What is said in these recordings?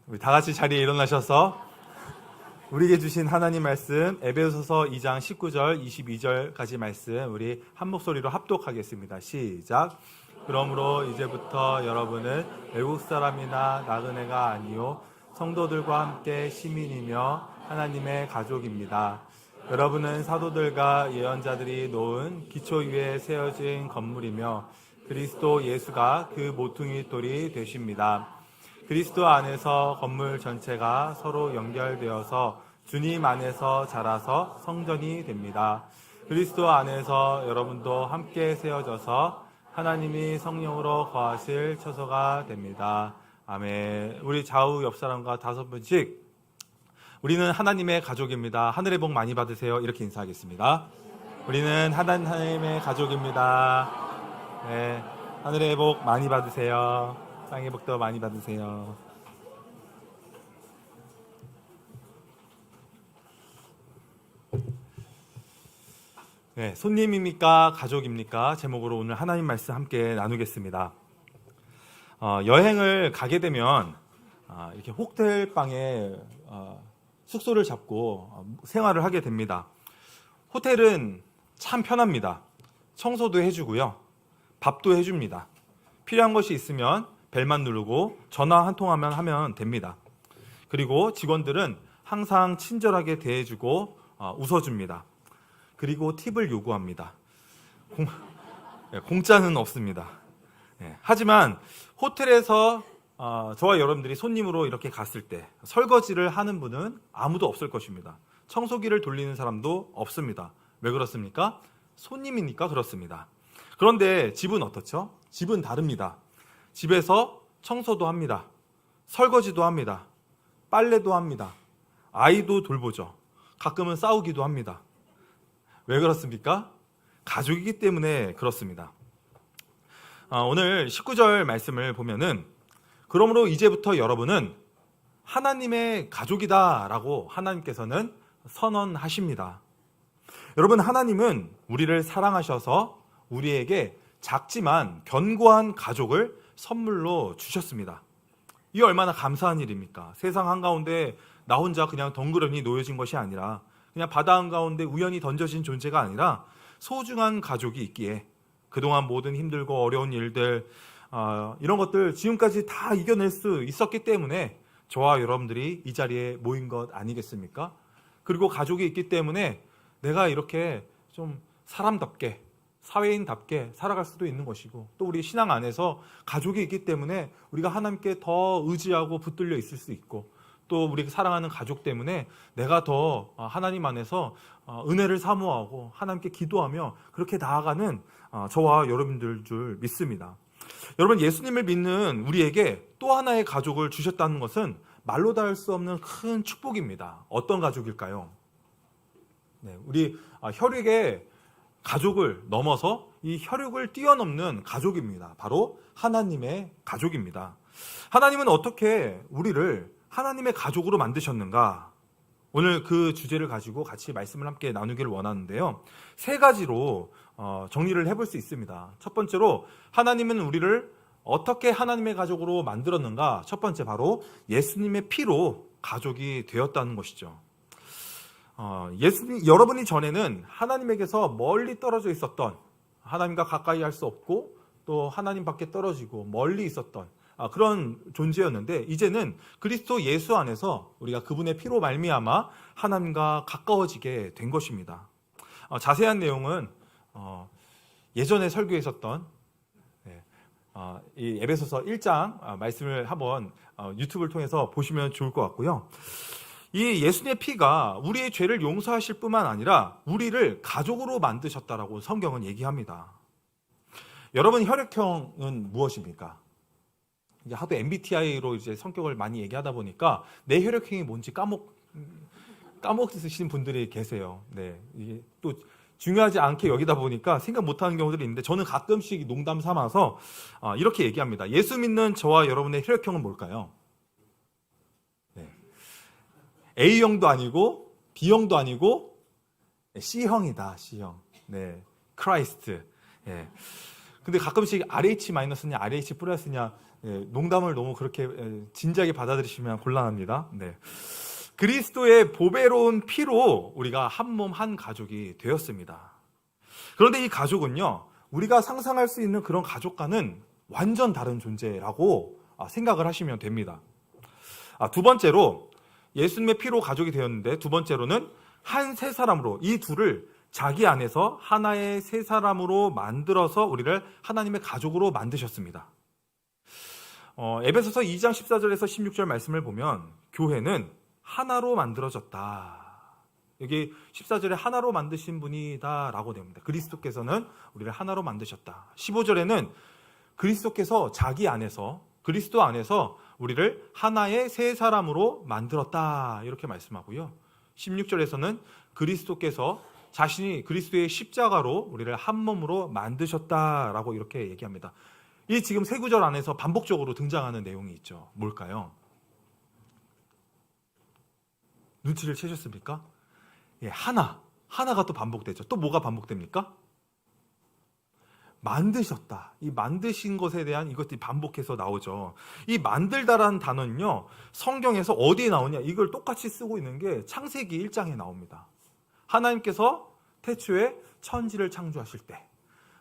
우리 다 같이 자리에 일어나셔서 우리에게 주신 하나님 말씀 에베소서 2장 19절 22절까지 말씀 우리 한 목소리로 합독하겠습니다. 시작. 그러므로 이제부터 여러분은 외국 사람이나 나그네가 아니요 성도들과 함께 시민이며 하나님의 가족입니다. 여러분은 사도들과 예언자들이 놓은 기초 위에 세워진 건물이며 그리스도 예수가 그 모퉁이 돌이 되십니다. 그리스도 안에서 건물 전체가 서로 연결되어서 주님 안에서 자라서 성전이 됩니다. 그리스도 안에서 여러분도 함께 세워져서 하나님이 성령으로 거하실 처소가 됩니다. 아멘. 우리 좌우 옆 사람과 5분씩 우리는 하나님의 가족입니다. 하늘의 복 많이 받으세요. 이렇게 인사하겠습니다. 우리는 하나님의 가족입니다. 네, 하늘의 복 많이 받으세요. 땅의 복도 많이 받으세요. 네, 손님입니까? 가족입니까? 제목으로 오늘 하나님 말씀 함께 나누겠습니다. 여행을 가게 되면 이렇게 호텔 방에 숙소를 잡고 생활을 하게 됩니다. 호텔은 참 편합니다. 청소도 해주고요. 밥도 해줍니다. 필요한 것이 있으면 벨만 누르고 전화 한 통화만 하면 됩니다. 그리고 직원들은 항상 친절하게 대해주고 웃어줍니다. 그리고 팁을 요구합니다. 공짜는 없습니다. 하지만 호텔에서 저와 여러분들이 손님으로 이렇게 갔을 때 설거지를 하는 분은 아무도 없을 것입니다. 청소기를 돌리는 사람도 없습니다. 왜 그렇습니까? 손님이니까 그렇습니다. 그런데 집은 어떻죠? 집은 다릅니다. 집에서 청소도 합니다. 설거지도 합니다. 빨래도 합니다. 아이도 돌보죠. 가끔은 싸우기도 합니다. 왜 그렇습니까? 가족이기 때문에 그렇습니다. 오늘 19절 말씀을 보면은 그러므로 이제부터 여러분은 하나님의 가족이다 라고 하나님께서는 선언하십니다. 여러분, 하나님은 우리를 사랑하셔서 우리에게 작지만 견고한 가족을 선물로 주셨습니다. 이게 얼마나 감사한 일입니까? 세상 한가운데 나 혼자 그냥 덩그러니 놓여진 것이 아니라 그냥 바다 한가운데 우연히 던져진 존재가 아니라 소중한 가족이 있기에 그동안 모든 힘들고 어려운 일들 이런 것들 지금까지 다 이겨낼 수 있었기 때문에 저와 여러분들이 이 자리에 모인 것 아니겠습니까? 그리고 가족이 있기 때문에 내가 이렇게 좀 사람답게 사회인답게 살아갈 수도 있는 것이고 또 우리 신앙 안에서 가족이 있기 때문에 우리가 하나님께 더 의지하고 붙들려 있을 수 있고 또 우리 사랑하는 가족 때문에 내가 더 하나님 안에서 은혜를 사모하고 하나님께 기도하며 그렇게 나아가는 저와 여러분들 줄 믿습니다. 여러분, 예수님을 믿는 우리에게 또 하나의 가족을 주셨다는 것은 말로 다 할 수 없는 큰 축복입니다. 어떤 가족일까요? 네, 우리 혈육의 가족을 넘어서 이 혈육을 뛰어넘는 가족입니다. 바로 하나님의 가족입니다. 하나님은 어떻게 우리를 하나님의 가족으로 만드셨는가? 오늘 그 주제를 가지고 같이 말씀을 함께 나누기를 원하는데요. 3가지로 정리를 해볼 수 있습니다. 첫 번째로 하나님은 우리를 어떻게 하나님의 가족으로 만들었는가? 첫 번째 바로 예수님의 피로 가족이 되었다는 것이죠. 여러분이 전에는 하나님에게서 멀리 떨어져 있었던, 하나님과 가까이 할 수 없고 또 하나님 밖에 떨어지고 멀리 있었던 그런 존재였는데 이제는 그리스도 예수 안에서 우리가 그분의 피로 말미암아 하나님과 가까워지게 된 것입니다. 자세한 내용은 예전에 설교에 있었던 이 에베소서 1장 말씀을 한번 유튜브를 통해서 보시면 좋을 것 같고요. 이 예수님의 피가 우리의 죄를 용서하실 뿐만 아니라 우리를 가족으로 만드셨다라고 성경은 얘기합니다. 여러분, 혈액형은 무엇입니까? 이제 하도 MBTI로 이제 성격을 많이 얘기하다 보니까 내 혈액형이 뭔지 까먹으시는 분들이 계세요. 네, 이게 또 중요하지 않게 여기다 보니까 생각 못하는 경우들이 있는데 저는 가끔씩 농담 삼아서 이렇게 얘기합니다. 예수 믿는 저와 여러분의 혈액형은 뭘까요? 네. A형도 아니고 B형도 아니고 C형이다. C형. 네, 크라이스트. 네. 근데 가끔씩 RH 마이너스냐 RH 플러스냐 농담을 너무 그렇게 진지하게 받아들이시면 곤란합니다. 네. 그리스도의 보배로운 피로 우리가 한 몸 한 가족이 되었습니다. 그런데 이 가족은요, 우리가 상상할 수 있는 그런 가족과는 완전 다른 존재라고 생각을 하시면 됩니다. 두 번째로 예수님의 피로 가족이 되었는데, 두 번째로는 한 세 사람으로, 이 둘을 자기 안에서 하나의 세 사람으로 만들어서 우리를 하나님의 가족으로 만드셨습니다. 에베소서 2장 14절에서 16절 말씀을 보면 교회는 하나로 만들어졌다. 여기 14절에 하나로 만드신 분이다 라고 됩니다. 그리스도께서는 우리를 하나로 만드셨다. 15절에는 그리스도께서 자기 안에서, 그리스도 안에서 우리를 하나의 세 사람으로 만들었다 이렇게 말씀하고요. 16절에서는 그리스도께서 자신이 그리스도의 십자가로 우리를 한 몸으로 만드셨다라고 이렇게 얘기합니다. 이 지금 세 구절 안에서 반복적으로 등장하는 내용이 있죠. 뭘까요? 눈치를 채셨습니까? 예, 하나가 또 반복되죠. 또 뭐가 반복됩니까? 만드셨다. 이 만드신 것에 대한 이것들이 반복해서 나오죠. 이 만들다라는 단어는요, 성경에서 어디에 나오냐, 이걸 똑같이 쓰고 있는 게 창세기 1장에 나옵니다. 하나님께서 태초에 천지를 창조하실 때,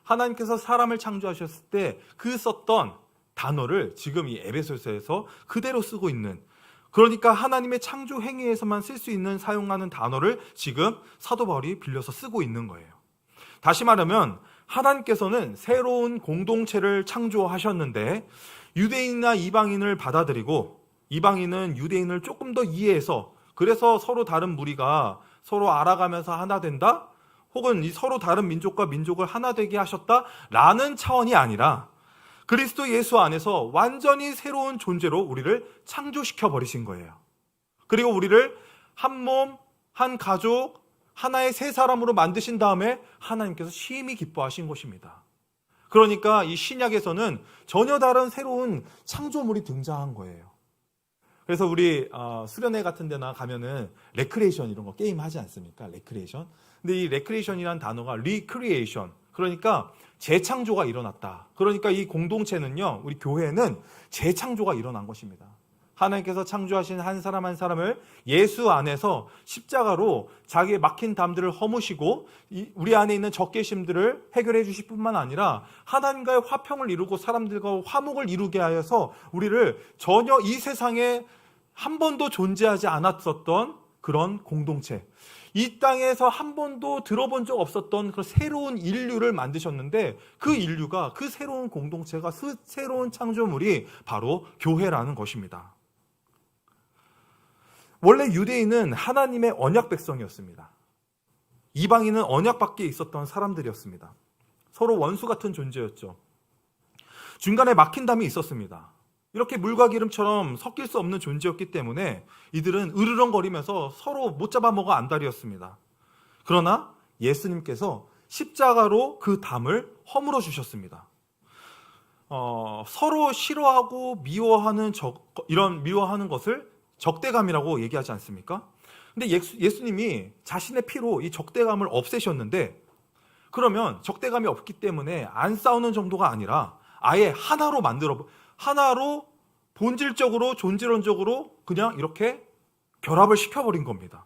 하나님께서 사람을 창조하셨을 때 그 썼던 단어를 지금 이 에베소서에서 그대로 쓰고 있는, 그러니까 하나님의 창조 행위에서만 쓸 수 있는 사용하는 단어를 지금 사도 바울이 빌려서 쓰고 있는 거예요. 다시 말하면 하나님께서는 새로운 공동체를 창조하셨는데, 유대인이나 이방인을 받아들이고 이방인은 유대인을 조금 더 이해해서, 그래서 서로 다른 무리가 서로 알아가면서 하나 된다, 혹은 이 서로 다른 민족과 민족을 하나 되게 하셨다라는 차원이 아니라 그리스도 예수 안에서 완전히 새로운 존재로 우리를 창조시켜 버리신 거예요. 그리고 우리를 한 몸, 한 가족, 하나의 세 사람으로 만드신 다음에 하나님께서 심히 기뻐하신 것입니다. 그러니까 이 신약에서는 전혀 다른 새로운 창조물이 등장한 거예요. 그래서 우리 수련회 같은 데나 가면은 레크레이션 이런 거 게임 하지 않습니까? 레크레이션. 근데 이 레크레이션이라는 단어가 리크리에이션, 그러니까 재창조가 일어났다. 그러니까 이 공동체는요, 우리 교회는 재창조가 일어난 것입니다. 하나님께서 창조하신 한 사람 한 사람을 예수 안에서 십자가로 자기의 막힌 담들을 허무시고 우리 안에 있는 적개심들을 해결해 주실 뿐만 아니라 하나님과의 화평을 이루고 사람들과 화목을 이루게 하여서 우리를 전혀 이 세상에 한 번도 존재하지 않았었던 그런 공동체, 이 땅에서 한 번도 들어본 적 없었던 그런 새로운 인류를 만드셨는데, 그 인류가, 그 새로운 공동체가, 그 새로운 창조물이 바로 교회라는 것입니다. 원래 유대인은 하나님의 언약 백성이었습니다. 이방인은 언약 밖에 있었던 사람들이었습니다. 서로 원수 같은 존재였죠. 중간에 막힌 담이 있었습니다. 이렇게 물과 기름처럼 섞일 수 없는 존재였기 때문에 이들은 으르렁거리면서 서로 못 잡아먹어 안달이었습니다. 그러나 예수님께서 십자가로 그 담을 허물어 주셨습니다. 서로 싫어하고 미워하는 이런 미워하는 것을 적대감이라고 얘기하지 않습니까? 근데 예수님이 자신의 피로 이 적대감을 없애셨는데, 그러면 적대감이 없기 때문에 안 싸우는 정도가 아니라 아예 하나로 본질적으로 존재론적으로 그냥 이렇게 결합을 시켜버린 겁니다.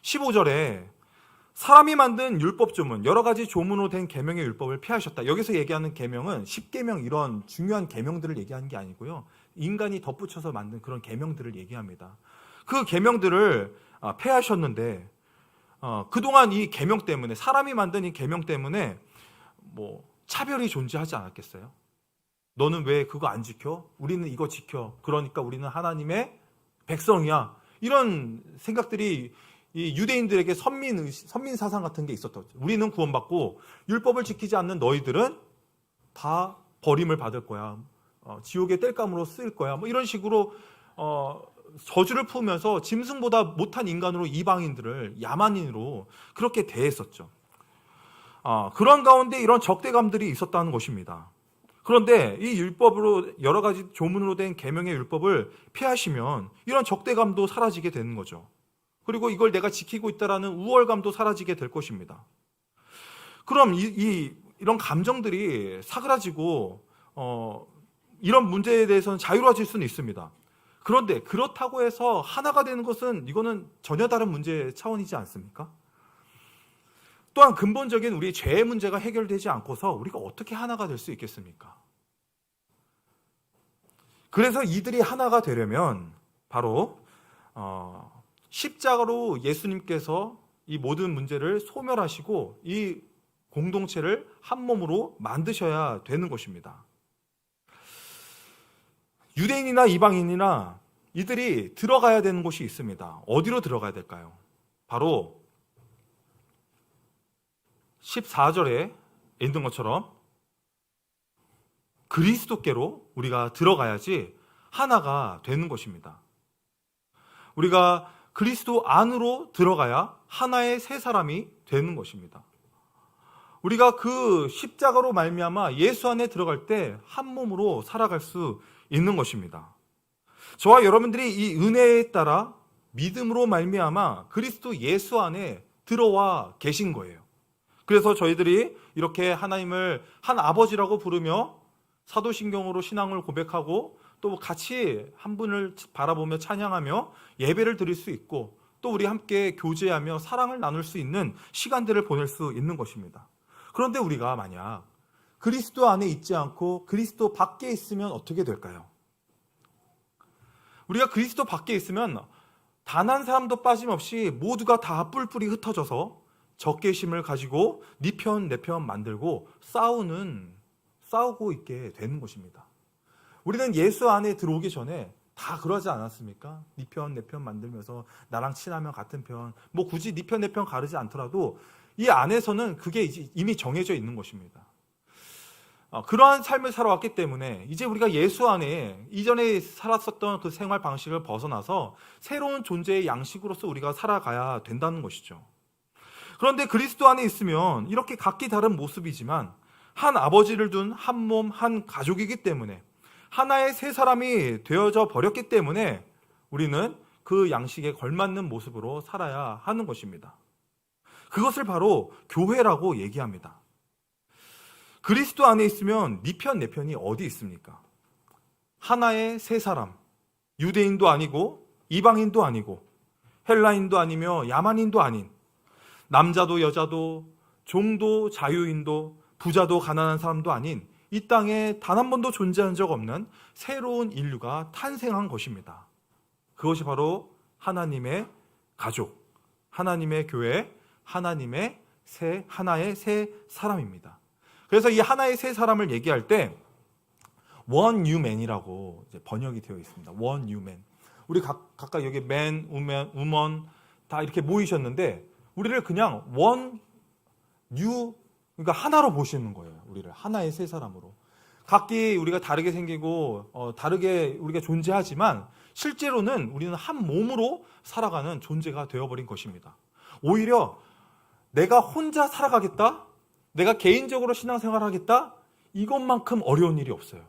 15절에 사람이 만든 율법조문, 여러 가지 조문으로 된 계명의 율법을 폐하셨다. 여기서 얘기하는 계명은 10계명, 이런 중요한 계명들을 얘기하는 게 아니고요, 인간이 덧붙여서 만든 그런 계명들을 얘기합니다. 그 계명들을 폐하셨는데, 그동안 이 계명 때문에, 사람이 만든 이 계명 때문에 뭐 차별이 존재하지 않았겠어요? 너는 왜 그거 안 지켜? 우리는 이거 지켜. 그러니까 우리는 하나님의 백성이야. 이런 생각들이 이 유대인들에게 선민 사상 같은 게 있었던 거죠. 우리는 구원받고 율법을 지키지 않는 너희들은 다 버림을 받을 거야. 지옥의 땔감으로 쓰일 거야. 뭐 이런 식으로 저주를 품으면서 짐승보다 못한 인간으로 이방인들을 야만인으로 그렇게 대했었죠. 그런 가운데 이런 적대감들이 있었다는 것입니다. 그런데 이 율법으로, 여러 가지 조문으로 된 계명의 율법을 폐하시면 이런 적대감도 사라지게 되는 거죠. 그리고 이걸 내가 지키고 있다라는 우월감도 사라지게 될 것입니다. 그럼 이 이런 감정들이 사그라지고 이런 문제에 대해서는 자유로워질 수는 있습니다. 그런데 그렇다고 해서 하나가 되는 것은 이거는 전혀 다른 문제 차원이지 않습니까? 또한 근본적인 우리 죄의 문제가 해결되지 않고서 우리가 어떻게 하나가 될 수 있겠습니까? 그래서 이들이 하나가 되려면 바로 십자가로 예수님께서 이 모든 문제를 소멸하시고 이 공동체를 한 몸으로 만드셔야 되는 것입니다. 유대인이나 이방인이나 이들이 들어가야 되는 곳이 있습니다. 어디로 들어가야 될까요? 바로 14절에 있는 것처럼 그리스도께로 우리가 들어가야지 하나가 되는 것입니다. 우리가 그리스도 안으로 들어가야 하나의 새 사람이 되는 것입니다. 우리가 그 십자가로 말미암아 예수 안에 들어갈 때 한 몸으로 살아갈 수 있는 것입니다. 저와 여러분들이 이 은혜에 따라 믿음으로 말미암아 그리스도 예수 안에 들어와 계신 거예요. 그래서 저희들이 이렇게 하나님을 한 아버지라고 부르며 사도신경으로 신앙을 고백하고 또 같이 한 분을 바라보며 찬양하며 예배를 드릴 수 있고 또 우리 함께 교제하며 사랑을 나눌 수 있는 시간들을 보낼 수 있는 것입니다. 그런데 우리가 만약 그리스도 안에 있지 않고 그리스도 밖에 있으면 어떻게 될까요? 우리가 그리스도 밖에 있으면 단 한 사람도 빠짐없이 모두가 다 뿔뿔이 흩어져서 적개심을 가지고 네 편 내 편 만들고 싸우고 있게 되는 것입니다. 우리는 예수 안에 들어오기 전에 다 그러지 않았습니까? 네 편 내 편 만들면서 나랑 친하면 같은 편, 뭐 굳이 네 편 내 편 가르지 않더라도 이 안에서는 그게 이미 정해져 있는 것입니다. 그러한 삶을 살아왔기 때문에 이제 우리가 예수 안에 이전에 살았었던 그 생활 방식을 벗어나서 새로운 존재의 양식으로서 우리가 살아가야 된다는 것이죠. 그런데 그리스도 안에 있으면 이렇게 각기 다른 모습이지만 한 아버지를 둔 한 몸, 한 가족이기 때문에 하나의 새 사람이 되어져 버렸기 때문에 우리는 그 양식에 걸맞는 모습으로 살아야 하는 것입니다. 그것을 바로 교회라고 얘기합니다. 그리스도 안에 있으면 네 편 내 편이 어디 있습니까? 하나의 새 사람, 유대인도 아니고 이방인도 아니고 헬라인도 아니며 야만인도 아닌 남자도 여자도 종도 자유인도 부자도 가난한 사람도 아닌 이 땅에 단 한 번도 존재한 적 없는 새로운 인류가 탄생한 것입니다. 그것이 바로 하나님의 가족, 하나님의 교회, 하나님의 하나의 새 사람입니다. 그래서 이 하나의 새 사람을 얘기할 때 one new man이라고 번역이 되어 있습니다. one new man. 우리 각각 여기 man, woman 다 이렇게 모이셨는데 우리를 그냥 one new, 그러니까 하나로 보시는 거예요. 우리를 하나의 새 사람으로. 각기 우리가 다르게 생기고 다르게 우리가 존재하지만 실제로는 우리는 한 몸으로 살아가는 존재가 되어버린 것입니다. 오히려 내가 혼자 살아가겠다, 내가 개인적으로 신앙생활을 하겠다, 이것만큼 어려운 일이 없어요.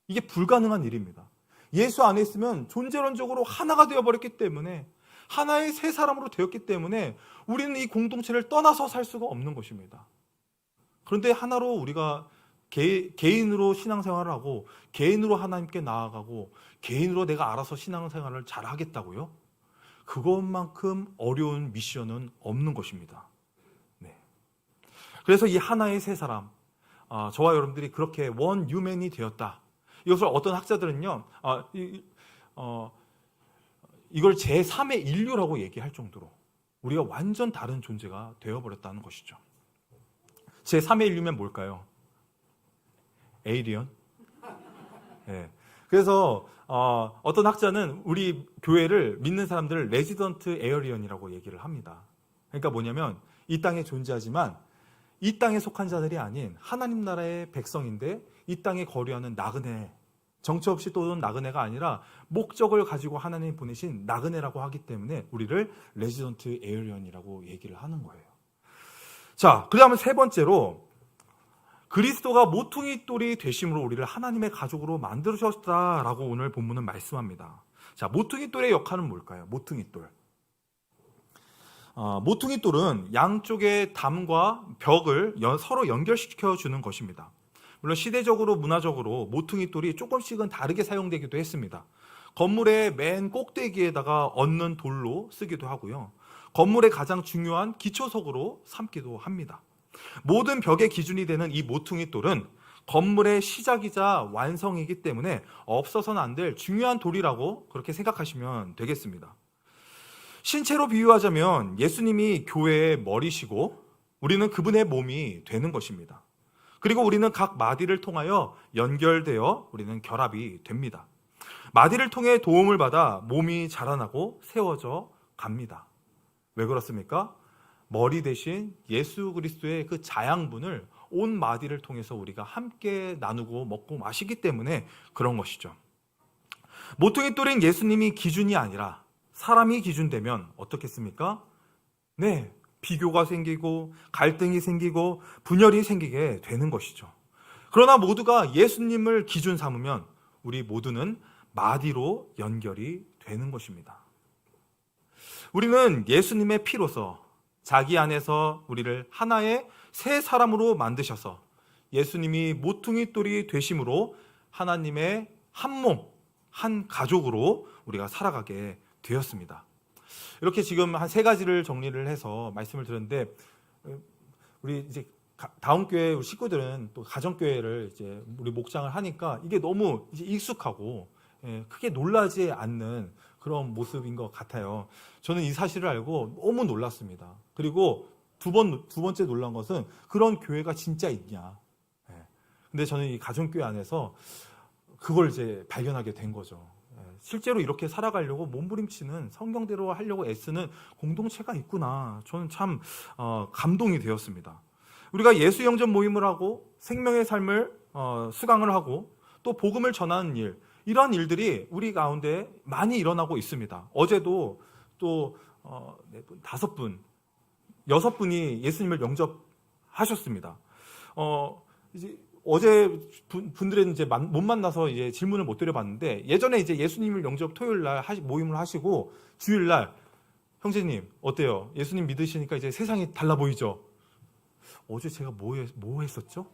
이게 불가능한 일입니다. 예수 안에 있으면 존재론적으로 하나가 되어버렸기 때문에, 하나의 새 사람으로 되었기 때문에 우리는 이 공동체를 떠나서 살 수가 없는 것입니다. 그런데 하나로 우리가 개인으로 신앙생활을 하고 개인으로 하나님께 나아가고 개인으로 내가 알아서 신앙생활을 잘 하겠다고요? 그것만큼 어려운 미션은 없는 것입니다. 네. 그래서 이 하나의 새 사람, 저와 여러분들이 그렇게 원 유맨이 되었다. 이것을 어떤 학자들은요, 이걸 제3의 인류라고 얘기할 정도로 우리가 완전 다른 존재가 되어버렸다는 것이죠. 제3의 인류면 뭘까요? 에이리언? 네. 그래서 어떤 학자는 우리 교회를 믿는 사람들을 레지던트 에어리언이라고 얘기를 합니다. 그러니까 뭐냐면 이 땅에 존재하지만 이 땅에 속한 자들이 아닌 하나님 나라의 백성인데 이 땅에 거류하는 나그네, 정처 없이 또 오는 나그네가 아니라 목적을 가지고 하나님이 보내신 나그네라고 하기 때문에 우리를 레지던트 에어리언이라고 얘기를 하는 거예요. 자, 그 다음에 세 번째로 그리스도가 모퉁이 돌이 되심으로 우리를 하나님의 가족으로 만들으셨다라고 오늘 본문은 말씀합니다. 자, 모퉁이 돌의 역할은 뭘까요? 모퉁이 돌. 모퉁이 돌은 양쪽의 담과 벽을 서로 연결시켜 주는 것입니다. 물론 시대적으로 문화적으로 모퉁이 돌이 조금씩은 다르게 사용되기도 했습니다. 건물의 맨 꼭대기에다가 얹는 돌로 쓰기도 하고요. 건물의 가장 중요한 기초석으로 삼기도 합니다. 모든 벽의 기준이 되는 이 모퉁이 돌은 건물의 시작이자 완성이기 때문에 없어서는 안 될 중요한 돌이라고 그렇게 생각하시면 되겠습니다. 신체로 비유하자면 예수님이 교회의 머리시고 우리는 그분의 몸이 되는 것입니다. 그리고 우리는 각 마디를 통하여 연결되어 우리는 결합이 됩니다. 마디를 통해 도움을 받아 몸이 자라나고 세워져 갑니다. 왜 그렇습니까? 머리 대신 예수 그리스도의 그 자양분을 온 마디를 통해서 우리가 함께 나누고 먹고 마시기 때문에 그런 것이죠. 모퉁이 돌인 예수님이 기준이 아니라 사람이 기준되면 어떻겠습니까? 네, 비교가 생기고 갈등이 생기고 분열이 생기게 되는 것이죠. 그러나 모두가 예수님을 기준 삼으면 우리 모두는 마디로 연결이 되는 것입니다. 우리는 예수님의 피로서 자기 안에서 우리를 하나의 새 사람으로 만드셔서 예수님이 모퉁이 돌이 되심으로 하나님의 한 몸, 한 가족으로 우리가 살아가게 되었습니다. 이렇게 지금 한 3가지를 정리를 해서 말씀을 드렸는데, 우리 이제 다음 교회 우리 식구들은 또 가정교회를 이제 우리 목장을 하니까 이게 너무 이제 익숙하고 크게 놀라지 않는 그런 모습인 것 같아요. 저는 이 사실을 알고 너무 놀랐습니다. 그리고 두 번째 놀란 것은 그런 교회가 진짜 있냐. 근데 저는 이 가정교회 안에서 그걸 이제 발견하게 된 거죠. 실제로 이렇게 살아가려고 몸부림치는 성경대로 하려고 애쓰는 공동체가 있구나. 저는 참 감동이 되었습니다. 우리가 예수 영접 모임을 하고 생명의 삶을 수강을 하고 또 복음을 전하는 일, 이러한 일들이 우리 가운데 많이 일어나고 있습니다. 어제도 또 5분, 6분이 예수님을 영접하셨습니다. 이제 어제 분들은 이제 못 만나서 이제 질문을 못 드려봤는데, 예전에 이제 예수님을 영접 토요일 날 모임을 하시고 주일 날 형제님 어때요? 예수님 믿으시니까 이제 세상이 달라 보이죠? 어제 제가 뭐 했었죠?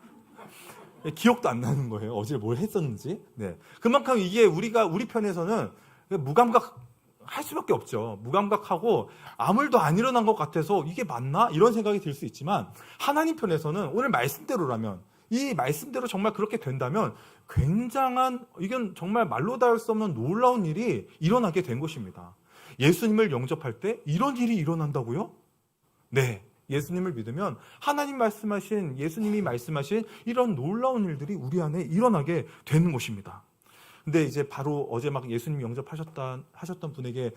기억도 안 나는 거예요. 어제 뭘 했었는지. 네. 그만큼 이게 우리 편에서는 무감각할 수밖에 없죠. 무감각하고 아무 일도 안 일어난 것 같아서 이게 맞나? 이런 생각이 들 수 있지만, 하나님 편에서는 오늘 말씀대로라면, 이 말씀대로 정말 그렇게 된다면 굉장한, 이건 정말 말로 닿을 수 없는 놀라운 일이 일어나게 된 것입니다. 예수님을 영접할 때 이런 일이 일어난다고요? 네. 예수님을 믿으면 예수님이 말씀하신 이런 놀라운 일들이 우리 안에 일어나게 되는 것입니다. 근데 이제 바로 어제 막 예수님 영접하셨던 분에게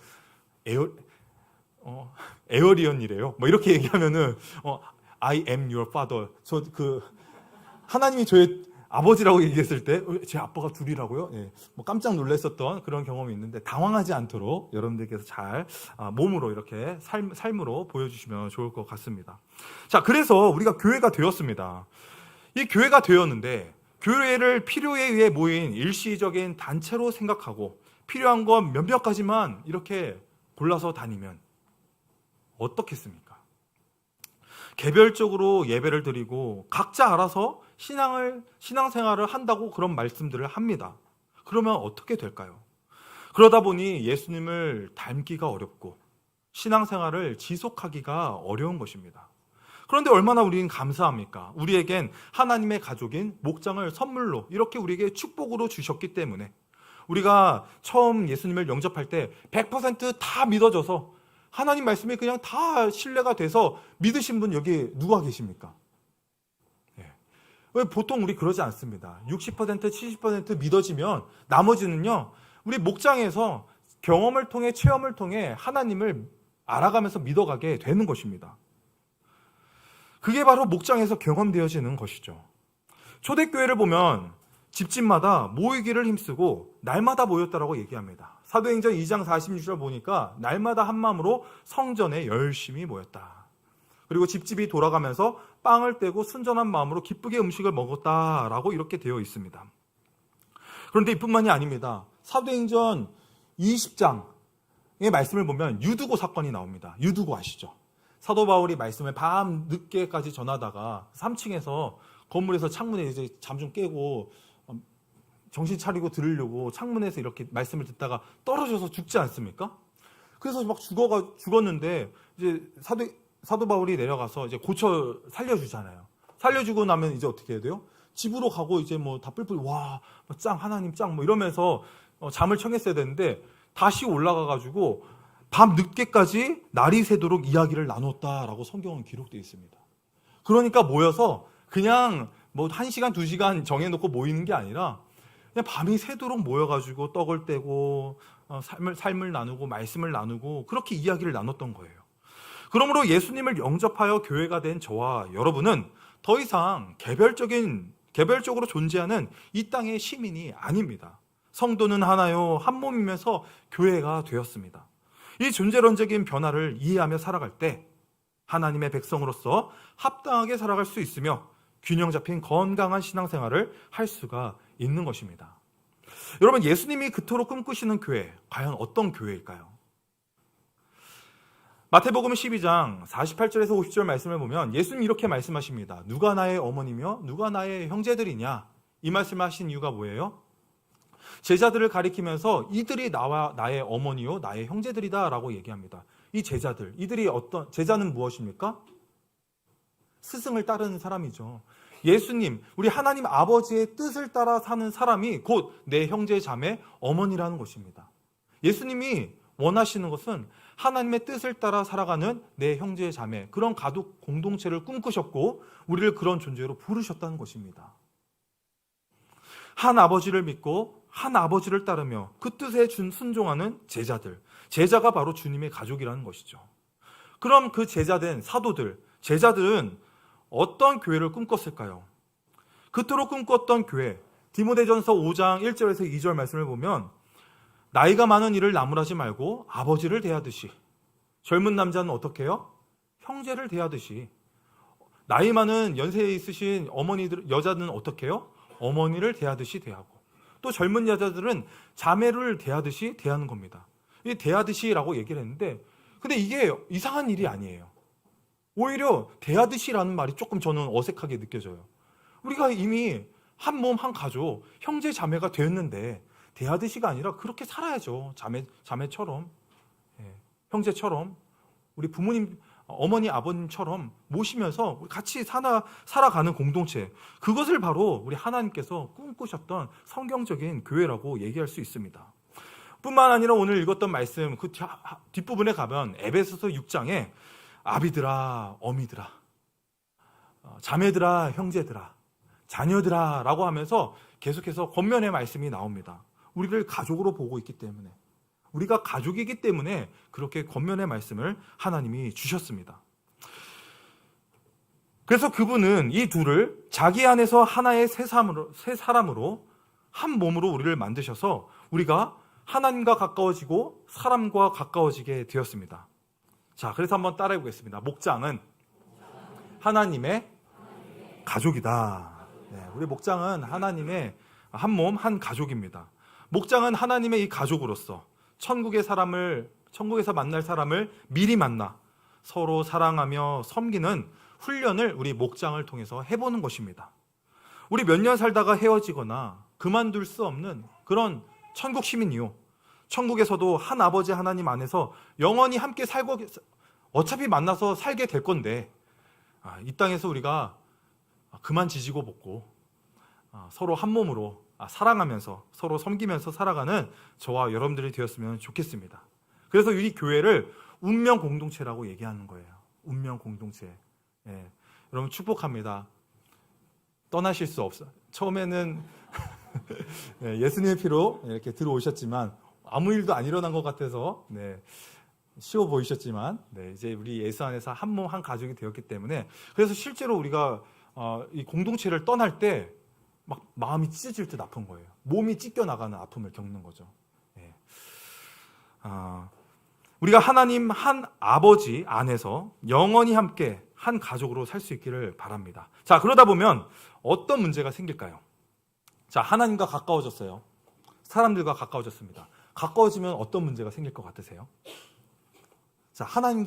에어리언이래요. 뭐 이렇게 얘기하면은 I am your father. 하나님이 저의 아버지라고 얘기했을 때 제 아빠가 둘이라고요? 네. 뭐 깜짝 놀랐었던 그런 경험이 있는데, 당황하지 않도록 여러분들께서 잘 몸으로 이렇게 삶으로 보여주시면 좋을 것 같습니다. 자, 그래서 우리가 교회가 되었습니다. 이 교회가 되었는데, 교회를 필요에 의해 모인 일시적인 단체로 생각하고 필요한 건 몇몇 가지만 이렇게 골라서 다니면 어떻겠습니까? 개별적으로 예배를 드리고 각자 알아서 신앙생활을 한다고 그런 말씀들을 합니다. 그러면 어떻게 될까요? 그러다 보니 예수님을 닮기가 어렵고 신앙생활을 지속하기가 어려운 것입니다. 그런데 얼마나 우리는 감사합니까? 우리에겐 하나님의 가족인 목장을 선물로 이렇게 우리에게 축복으로 주셨기 때문에 우리가 처음 예수님을 영접할 때 100% 믿어져서 하나님 말씀이 그냥 다 신뢰가 돼서 믿으신 분 여기 누가 계십니까? 왜 보통 우리 그러지 않습니다. 60%, 70% 믿어지면 나머지는요, 우리 목장에서 경험을 통해, 체험을 통해 하나님을 알아가면서 믿어가게 되는 것입니다. 그게 바로 목장에서 경험되어지는 것이죠. 초대교회를 보면 집집마다 모이기를 힘쓰고 날마다 모였다라고 얘기합니다. 사도행전 2장 46절 보니까 날마다 한 마음으로 성전에 열심히 모였다. 그리고 집집이 돌아가면서 빵을 떼고 순전한 마음으로 기쁘게 음식을 먹었다라고 이렇게 되어 있습니다. 그런데 이뿐만이 아닙니다. 사도행전 20장의 말씀을 보면 유두고 사건이 나옵니다. 유두고 아시죠? 사도 바울이 말씀을 밤 늦게까지 전하다가 3층에서 건물에서 창문에 이제 잠 좀 깨고 정신 차리고 들으려고 창문에서 이렇게 말씀을 듣다가 떨어져서 죽지 않습니까? 그래서 막 죽었는데 이제 사도 바울이 내려가서 이제 고쳐 살려주잖아요. 살려주고 나면 이제 어떻게 해야 돼요? 집으로 가고 이제 뭐 다 뿔뿔 와, 짱 하나님 짱 뭐 이러면서 잠을 청했어야 되는데 다시 올라가가지고 밤 늦게까지 날이 새도록 이야기를 나눴다라고 성경은 기록되어 있습니다. 그러니까 모여서 그냥 뭐 1시간, 2시간 정해놓고 모이는 게 아니라 그냥 밤이 새도록 모여가지고 떡을 떼고 삶을 나누고 말씀을 나누고 그렇게 이야기를 나눴던 거예요. 그러므로 예수님을 영접하여 교회가 된 저와 여러분은 더 이상 개별적으로 존재하는 이 땅의 시민이 아닙니다. 성도는 하나요, 한 몸이면서 교회가 되었습니다. 이 존재론적인 변화를 이해하며 살아갈 때 하나님의 백성으로서 합당하게 살아갈 수 있으며 균형 잡힌 건강한 신앙생활을 할 수가 있는 것입니다. 여러분, 예수님이 그토록 꿈꾸시는 교회, 과연 어떤 교회일까요? 마태복음 12장 48절에서 50절 말씀을 보면 예수님이 이렇게 말씀하십니다. 누가 나의 어머니며 누가 나의 형제들이냐? 이 말씀을 하신 이유가 뭐예요? 제자들을 가리키면서 이들이 나의 어머니요 나의 형제들이다 라고 얘기합니다. 이 제자들, 제자는 무엇입니까? 스승을 따르는 사람이죠. 예수님, 우리 하나님 아버지의 뜻을 따라 사는 사람이 곧 내 형제 자매 어머니라는 것입니다. 예수님이 원하시는 것은 하나님의 뜻을 따라 살아가는 내 형제 자매, 그런 가족 공동체를 꿈꾸셨고 우리를 그런 존재로 부르셨다는 것입니다. 한 아버지를 믿고 한 아버지를 따르며 그 뜻에 순종하는 제자들, 제자가 바로 주님의 가족이라는 것이죠. 그럼 그 제자된 사도들, 제자들은 어떤 교회를 꿈꿨을까요? 그토록 꿈꿨던 교회, 디모데전서 5장 1절에서 2절 말씀을 보면 나이가 많은 이를 나무라지 말고 아버지를 대하듯이, 젊은 남자는 어떻게 해요? 형제를 대하듯이, 나이 많은 연세에 있으신 여자는 어떻게 해요? 어머니를 대하듯이 대하고, 또 젊은 여자들은 자매를 대하듯이 대하는 겁니다. 이 대하듯이라고 얘기를 했는데, 근데 이게 이상한 일이 아니에요. 오히려 대하듯이라는 말이 조금 저는 어색하게 느껴져요. 우리가 이미 한 몸, 한 가족, 형제 자매가 되었는데 대하듯이가 아니라 그렇게 살아야죠. 자매처럼, 형제처럼, 우리 부모님, 어머니, 아버님처럼 모시면서 같이 살아가는 공동체, 그것을 바로 우리 하나님께서 꿈꾸셨던 성경적인 교회라고 얘기할 수 있습니다. 뿐만 아니라 오늘 읽었던 말씀 그 뒷부분에 가면 에베소서 6장에 아비들아, 어미들아, 자매들아, 형제들아, 자녀들아 라고 하면서 계속해서 권면의 말씀이 나옵니다. 우리를 가족으로 보고 있기 때문에, 우리가 가족이기 때문에 그렇게 권면의 말씀을 하나님이 주셨습니다. 그래서 그분은 이 둘을 자기 안에서 하나의 새 사람으로 한 몸으로 우리를 만드셔서 우리가 하나님과 가까워지고 사람과 가까워지게 되었습니다. 자, 그래서 한번 따라해 보겠습니다. 목장은 하나님의 가족이다. 네, 우리 목장은 하나님의 한 몸, 한 가족입니다. 목장은 하나님의 이 가족으로서 천국에서 만날 사람을 미리 만나 서로 사랑하며 섬기는 훈련을 우리 목장을 통해서 해보는 것입니다. 우리 몇 년 살다가 헤어지거나 그만둘 수 없는 그런 천국 시민이요, 천국에서도 한 아버지 하나님 안에서 영원히 함께 살고, 어차피 만나서 살게 될 건데 이 땅에서 우리가 그만 지지고 볶고 서로 한 몸으로 사랑하면서 서로 섬기면서 살아가는 저와 여러분들이 되었으면 좋겠습니다. 그래서 이 교회를 운명 공동체라고 얘기하는 거예요. 운명 공동체. 예, 여러분 축복합니다. 떠나실 수 없어요. 처음에는 예수님의 피로 이렇게 들어오셨지만 아무 일도 안 일어난 것 같아서 쉬워 보이셨지만 이제 우리 예수 안에서 한 몸, 한 가족이 되었기 때문에, 그래서 실제로 우리가 이 공동체를 떠날 때 막 마음이 찢어질 듯 아픈 거예요. 몸이 찢겨나가는 아픔을 겪는 거죠. 우리가 하나님 한 아버지 안에서 영원히 함께 한 가족으로 살 수 있기를 바랍니다. 자, 그러다 보면 어떤 문제가 생길까요? 자, 하나님과 가까워졌어요. 사람들과 가까워졌습니다. 가까워지면 어떤 문제가 생길 것 같으세요? 자, 하나님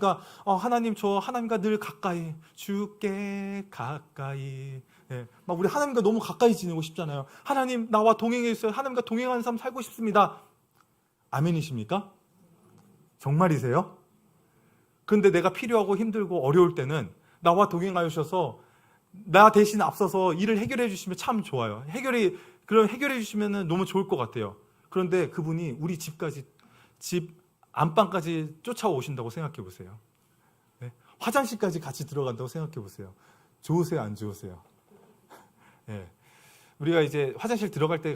저 하나님과 늘 가까이, 주께 가까이. 예, 막 우리 하나님과 너무 가까이 지내고 싶잖아요. 하나님 나와 동행해 주세요. 하나님과 동행하는 삶 살고 싶습니다. 아멘이십니까? 정말이세요? 근데 내가 필요하고 힘들고 어려울 때는 나와 동행하여 주셔서 나 대신 앞서서 일을 해결해 주시면 참 좋아요. 해결해 주시면 너무 좋을 것 같아요. 그런데 그분이 우리 집 안방까지 쫓아오신다고 생각해 보세요. 네? 화장실까지 같이 들어간다고 생각해 보세요. 좋으세요, 안 좋으세요? 네. 우리가 이제 화장실 들어갈 때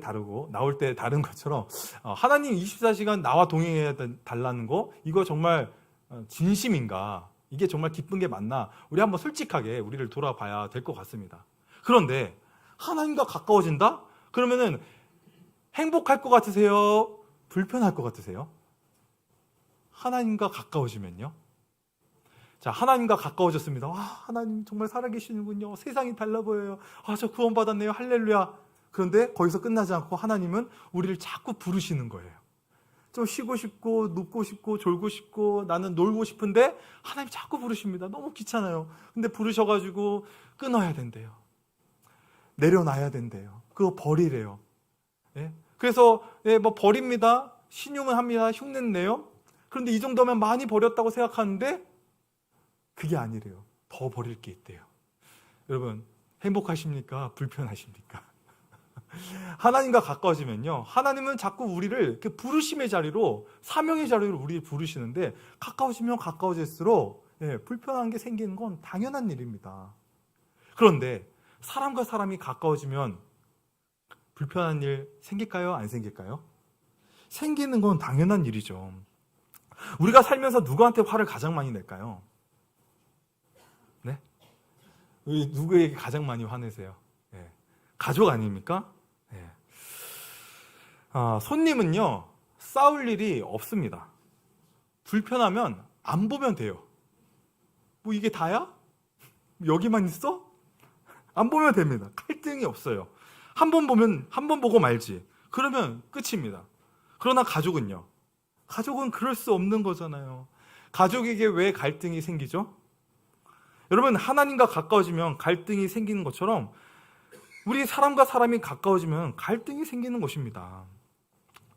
다르고 나올 때 다른 것처럼 하나님 24시간 나와 동행해야 달라는 거, 이거 정말 진심인가? 이게 정말 기쁜 게 맞나? 우리 한번 솔직하게 우리를 돌아봐야 될 것 같습니다. 그런데 하나님과 가까워진다? 그러면은 행복할 것 같으세요? 불편할 것 같으세요? 하나님과 가까워지면요? 자, 하나님과 가까워졌습니다. 와, 하나님 정말 살아계시는군요. 세상이 달라 보여요. 아, 저 구원받았네요. 할렐루야. 그런데 거기서 끝나지 않고 하나님은 우리를 자꾸 부르시는 거예요. 좀 쉬고 싶고 눕고 싶고 졸고 싶고 나는 놀고 싶은데 하나님 자꾸 부르십니다. 너무 귀찮아요. 근데 부르셔가지고 끊어야 된대요. 내려놔야 된대요. 그거 버리래요. 예? 그래서 뭐 버립니다. 신용은 합니다. 흉내는 내요. 그런데 이 정도면 많이 버렸다고 생각하는데 그게 아니래요. 더 버릴 게 있대요. 여러분, 행복하십니까? 불편하십니까? 하나님과 가까워지면요, 하나님은 자꾸 우리를 부르심의 자리로, 사명의 자리로 우리를 부르시는데, 가까워지면 가까워질수록 불편한 게 생기는 건 당연한 일입니다. 그런데 사람과 사람이 가까워지면 불편한 일 생길까요? 안 생길까요? 생기는 건 당연한 일이죠. 우리가 살면서 누구한테 화를 가장 많이 낼까요? 네? 누구에게 가장 많이 화내세요? 네. 가족 아닙니까? 네. 손님은요, 싸울 일이 없습니다. 불편하면 안 보면 돼요. 뭐 이게 다야? 여기만 있어? 안 보면 됩니다. 갈등이 없어요. 한 번 보고 말지. 그러면 끝입니다. 그러나 가족은요? 가족은 그럴 수 없는 거잖아요. 가족에게 왜 갈등이 생기죠? 여러분, 하나님과 가까워지면 갈등이 생기는 것처럼 우리 사람과 사람이 가까워지면 갈등이 생기는 것입니다.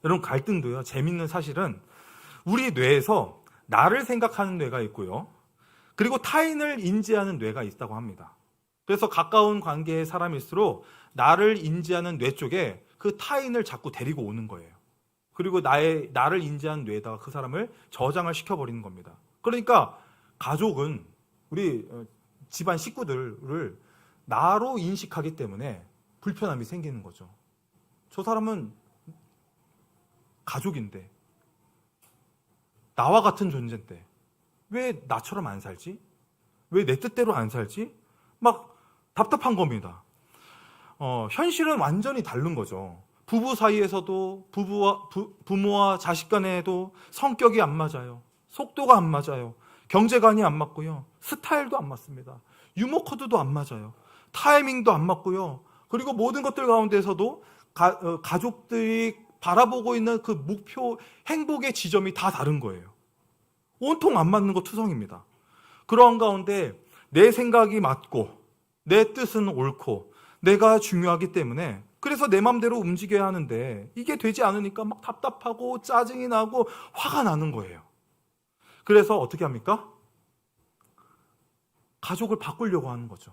여러분, 갈등도요, 재밌는 사실은 우리 뇌에서 나를 생각하는 뇌가 있고요, 그리고 타인을 인지하는 뇌가 있다고 합니다. 그래서 가까운 관계의 사람일수록 나를 인지하는 뇌 쪽에 그 타인을 자꾸 데리고 오는 거예요. 그리고 나를 인지하는 뇌에다가 그 사람을 저장을 시켜버리는 겁니다. 그러니까 가족은 우리 집안 식구들을 나로 인식하기 때문에 불편함이 생기는 거죠. 저 사람은 가족인데, 나와 같은 존재인데 왜 나처럼 안 살지? 왜 내 뜻대로 안 살지? 막 답답한 겁니다. 현실은 완전히 다른 거죠. 부부 사이에서도 부모와 자식 간에도 성격이 안 맞아요. 속도가 안 맞아요. 경제관이 안 맞고요. 스타일도 안 맞습니다. 유머 코드도 안 맞아요. 타이밍도 안 맞고요. 그리고 모든 것들 가운데서도 가족들이 바라보고 있는 그 목표, 행복의 지점이 다 다른 거예요. 온통 안 맞는 거 투성입니다. 그러한 가운데 내 생각이 맞고 내 뜻은 옳고 내가 중요하기 때문에, 그래서 내 맘대로 움직여야 하는데 이게 되지 않으니까 막 답답하고 짜증이 나고 화가 나는 거예요. 그래서 어떻게 합니까? 가족을 바꾸려고 하는 거죠.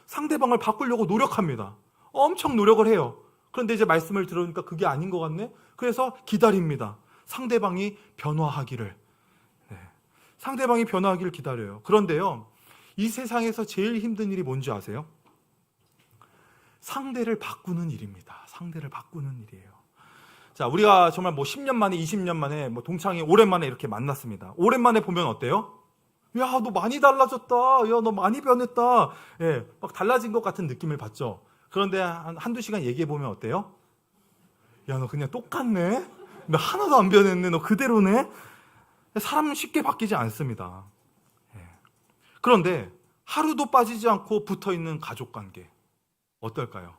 상대방을 바꾸려고 노력합니다. 엄청 노력을 해요. 그런데 이제 말씀을 들으니까 그게 아닌 것 같네? 그래서 기다립니다. 상대방이 변화하기를. 네. 상대방이 변화하기를 기다려요. 그런데요, 이 세상에서 제일 힘든 일이 뭔지 아세요? 상대를 바꾸는 일입니다. 상대를 바꾸는 일이에요. 자, 우리가 정말 뭐 10년 만에, 20년 만에, 뭐 동창이 오랜만에 이렇게 만났습니다. 오랜만에 보면 어때요? 야, 너 많이 달라졌다. 야, 너 많이 변했다. 예, 막 달라진 것 같은 느낌을 받죠. 그런데 한두 시간 얘기해보면 어때요? 야, 너 그냥 똑같네? 너 하나도 안 변했네? 너 그대로네? 사람은 쉽게 바뀌지 않습니다. 예. 그런데 하루도 빠지지 않고 붙어있는 가족관계, 어떨까요?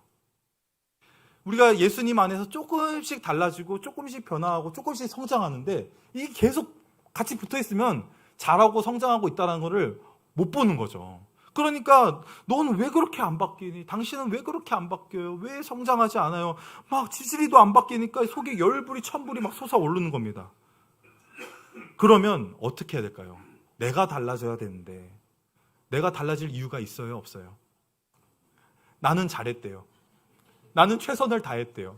우리가 예수님 안에서 조금씩 달라지고 조금씩 변화하고 조금씩 성장하는데 이게 계속 같이 붙어 있으면 자라고 성장하고 있다는 것을 못 보는 거죠. 그러니까 너는 왜 그렇게 안 바뀌니? 당신은 왜 그렇게 안 바뀌어요? 왜 성장하지 않아요? 막 지질이도 안 바뀌니까 속에 열불이 천불이 막 솟아오르는 겁니다. 그러면 어떻게 해야 될까요? 내가 달라져야 되는데 내가 달라질 이유가 있어요? 없어요? 나는 잘했대요. 나는 최선을 다했대요.